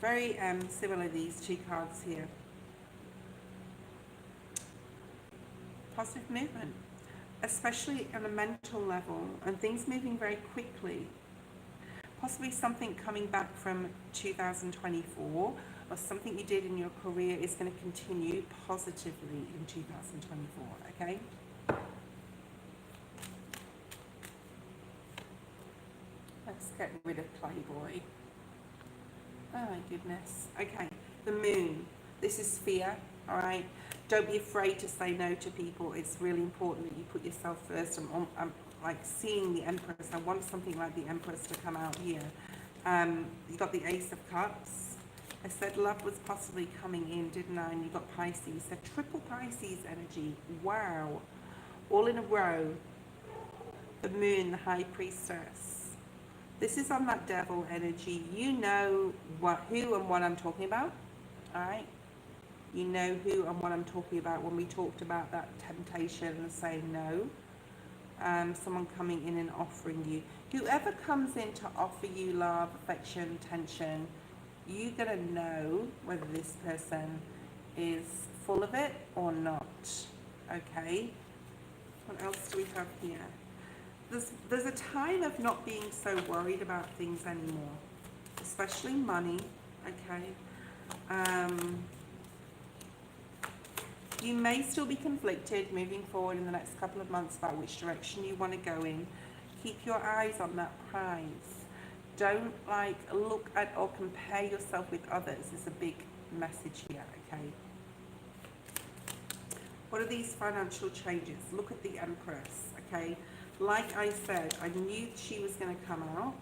Very similar, these 2 cards here. Positive movement, especially on a mental level, and things moving very quickly. Possibly something coming back from 2024, or something you did in your career is going to continue positively in 2024, okay? Let's get rid of Playboy. Oh my goodness. Okay, the moon. This is fear, all right? Don't be afraid to say no to people. It's really important that you put yourself first. I'm like seeing the Empress. I want something like the Empress to come out here. You got the Ace of Cups. I said love was possibly coming in, didn't I? And you got Pisces. So triple Pisces energy. Wow. All in a row. The moon, the high priestess. This is on that devil energy. You know who and what I'm talking about. All right. You know who and what I'm talking about when we talked about that temptation and saying no. Someone coming in and offering you. Whoever comes in to offer you love, affection, attention, you're going to know whether this person is full of it or not. Okay? What else do we have here? There's a time of not being so worried about things anymore, especially money. Okay? You may still be conflicted moving forward in the next couple of months about which direction you want to go in. Keep your eyes on that prize. Don't like look at or compare yourself with others. It's a big message here, okay? What are these financial changes? Look at the Empress, okay? like I said, I knew she was going to come out.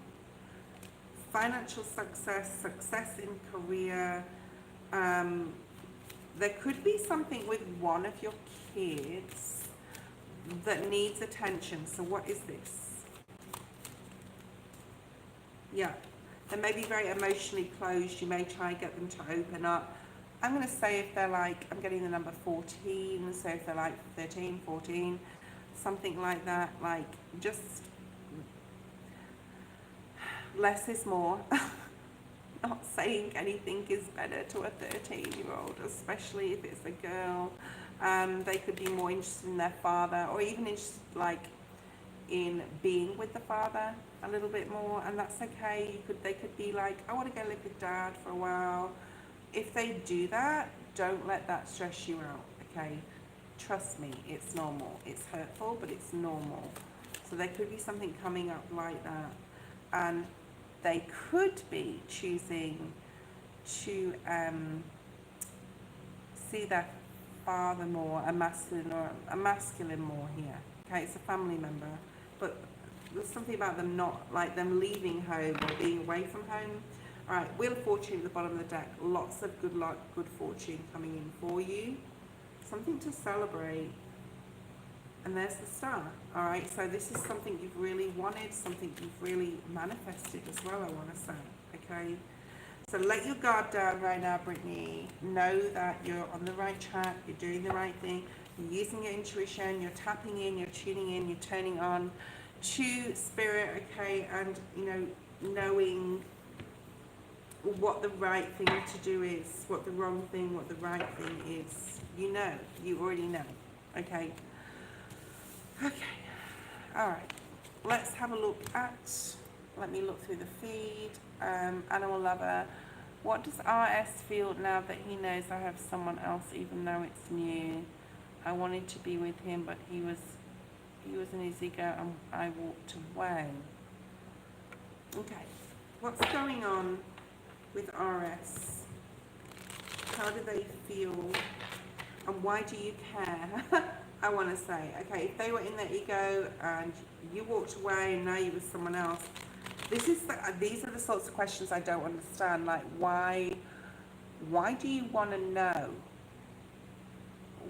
Financial success, success in career. There could be something with one of your kids that needs attention. So what is this? Yeah, they may be very emotionally closed. You may try and get them to open up. I'm going to say if they're like, I'm getting the number 14, so if they're like 13, 14, something like that, like just less is more. Not saying anything is better to a 13-year-old, especially if it's a girl. They could be more interested in their father, or even interested like in being with the father a little bit more, and that's okay. They could be like, I want to go live with dad for a while. If they do that, don't let that stress you out, okay? Trust me, it's normal. It's hurtful, but it's normal. So there could be something coming up like that, and they could be choosing to see their father more, a masculine more here. Okay, it's a family member, but there's something about them not, like them leaving home or being away from home. All right, Wheel of Fortune at the bottom of the deck. Lots of good luck, good fortune coming in for you. Something to celebrate. And there's the Star. All right, so this is something you've really wanted, something you've really manifested as well, I want to say. Okay, so let your guard down right now, Brittany. Know that you're on the right track, you're doing the right thing, you're using your intuition, you're tapping in, you're tuning in, you're turning on to spirit, okay, and you know, knowing what the right thing to do is, what the wrong thing, what the right thing is. You know, you already know. Okay. Okay. All right. Let's have a look at, let me look through the feed. Animal lover. What does RS feel now that he knows I have someone else, even though it's new? I wanted to be with him, but he was in his ego and I walked away. Okay. What's going on with RS? How do they feel? And why do you care? I want to say, okay, if they were in their ego and you walked away and now you're with someone else, these are the sorts of questions I don't understand. Like, why do you want to know?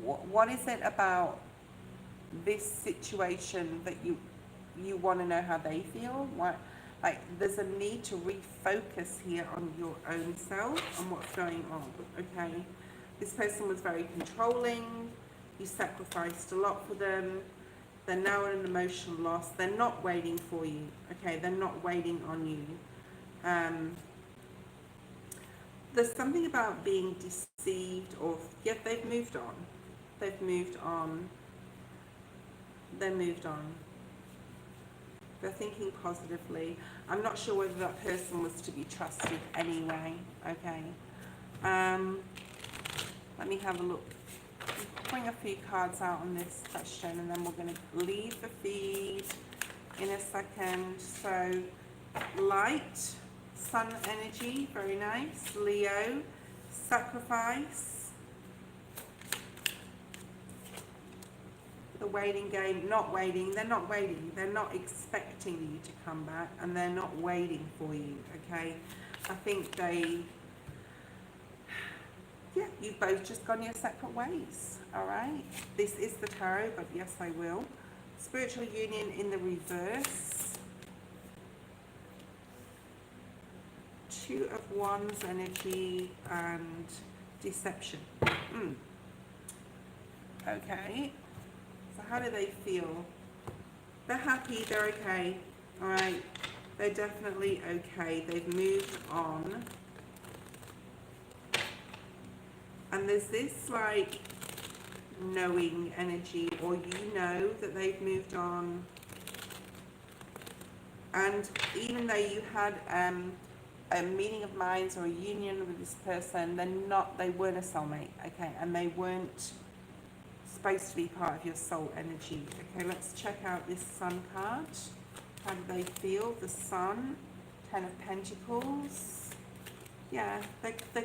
What is it about this situation that you want to know how they feel? Why? Like, there's a need to refocus here on your own self and what's going on, okay? This person was very controlling. You sacrificed a lot for them. They're now at an emotional loss. They're not waiting for you, okay? They're not waiting on you. There's something about being deceived, or yet they've moved on. They've moved on. They're moved on. They're thinking positively. I'm not sure whether that person was to be trusted anyway, okay? Let me have a look. Bring a few cards out on this question, and then we're going to leave the feed in a second. So, light, sun energy, very nice. Leo, sacrifice. The waiting game, not waiting. They're not waiting. They're not expecting you to come back, and they're not waiting for you, okay? I think you've both just gone your separate ways, all right? This is the tarot, but yes, I will. Spiritual union in the reverse. Two of Wands energy and deception. Okay. So how do they feel? They're happy, they're okay, all right? They're definitely okay. They've moved on. And there's this like knowing energy, or you know that they've moved on. And even though you had a meeting of minds or a union with this person, they weren't a soulmate, okay? And they weren't supposed to be part of your soul energy. Okay, let's check out this Sun card. How do they feel? The Sun, Ten of Pentacles. Yeah, they're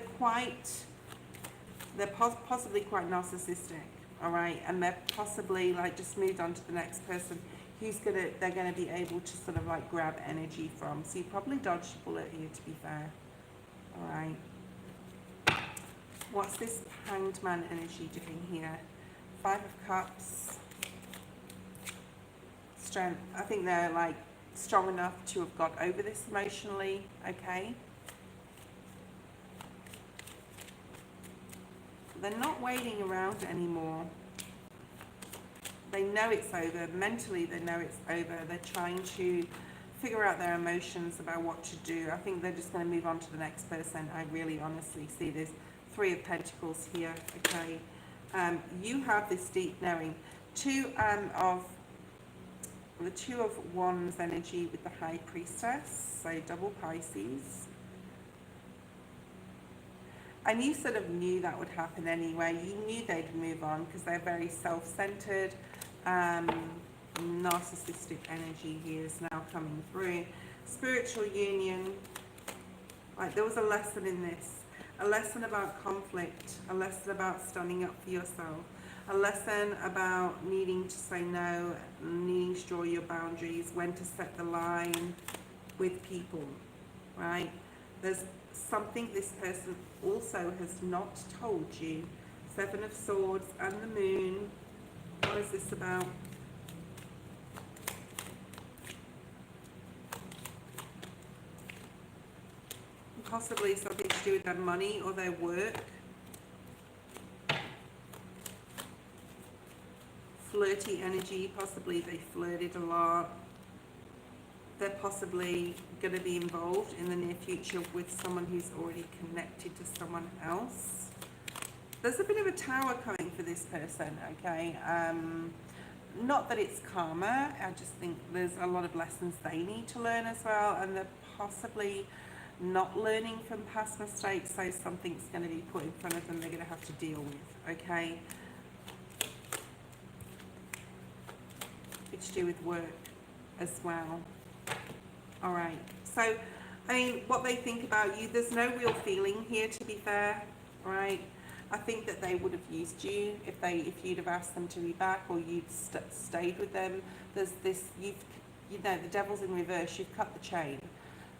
possibly quite narcissistic, all right? And they're possibly like just moved on to the next person. they're gonna be able to sort of like grab energy from. So you probably dodged a bullet here, to be fair. All right. What's this Hanged Man energy doing here? 5 of Cups. Strength. I think they're like strong enough to have got over this emotionally, okay? They're not waiting around anymore. They know it's over. Mentally, they know it's over. They're trying to figure out their emotions about what to do. I think they're just going to move on to the next person. I really honestly see this 3 of Pentacles here, okay? You have this deep knowing. The 2 of Wands energy with the High Priestess, so double Pisces. And you sort of knew that would happen anyway. You knew they'd move on because they're very self-centered. Narcissistic energy here is now coming through. Spiritual union. Like, there was a lesson in this. A lesson about conflict. A lesson about standing up for yourself. A lesson about needing to say no, needing to draw your boundaries, when to set the line with people, right? There's something this person also has not told you. 7 of Swords and the Moon. What is this about? Possibly something to do with their money or their work. Flirty energy, possibly they flirted a lot. They're possibly going to be involved in the near future with someone who's already connected to someone else. There's a bit of a tower coming for this person, okay? Not that it's karma, I just think there's a lot of lessons they need to learn as well, and they're possibly not learning from past mistakes, so something's going to be put in front of them they're going to have to deal with, okay? To do with work as well. All right, so I mean, what they think about you, there's no real feeling here, to be fair, right? I think that they would have used you if you'd have asked them to be back, or you'd stayed with them. There's this, you know, the devil's in reverse. You've cut the chain,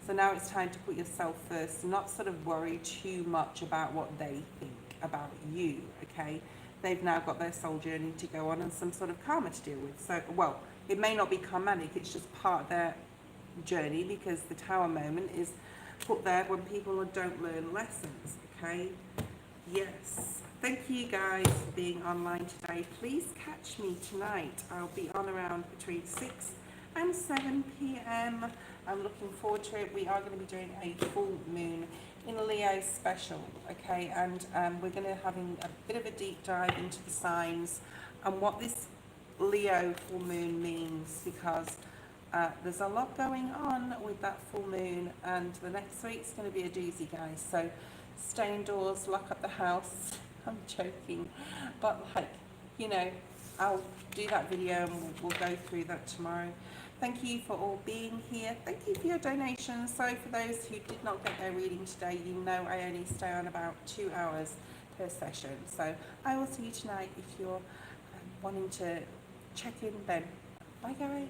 so now it's time to put yourself first, not sort of worry too much about what they think about you, okay? They've now got their soul journey to go on and some sort of karma to deal with. So, well, it may not be karmic, it's just part of their journey, because the tower moment is put there when people don't learn lessons, okay? Yes. Thank you guys for being online today. Please catch me tonight. I'll be on around between 6 and 7 p.m. I'm looking forward to it. We are going to be doing a full moon in Leo special, okay, and we're going to having a bit of a deep dive into the signs and what this Leo full moon means, because there's a lot going on with that full moon, and the next week's going to be a doozy, guys. So stay indoors, lock up the house. I'm joking, but like, you know, I'll do that video and we'll go through that tomorrow. Thank you for all being here. Thank you for your donations. So for those who did not get their reading today, you know I only stay on about 2 hours per session. So I will see you tonight if you're wanting to check in then. Bye guys.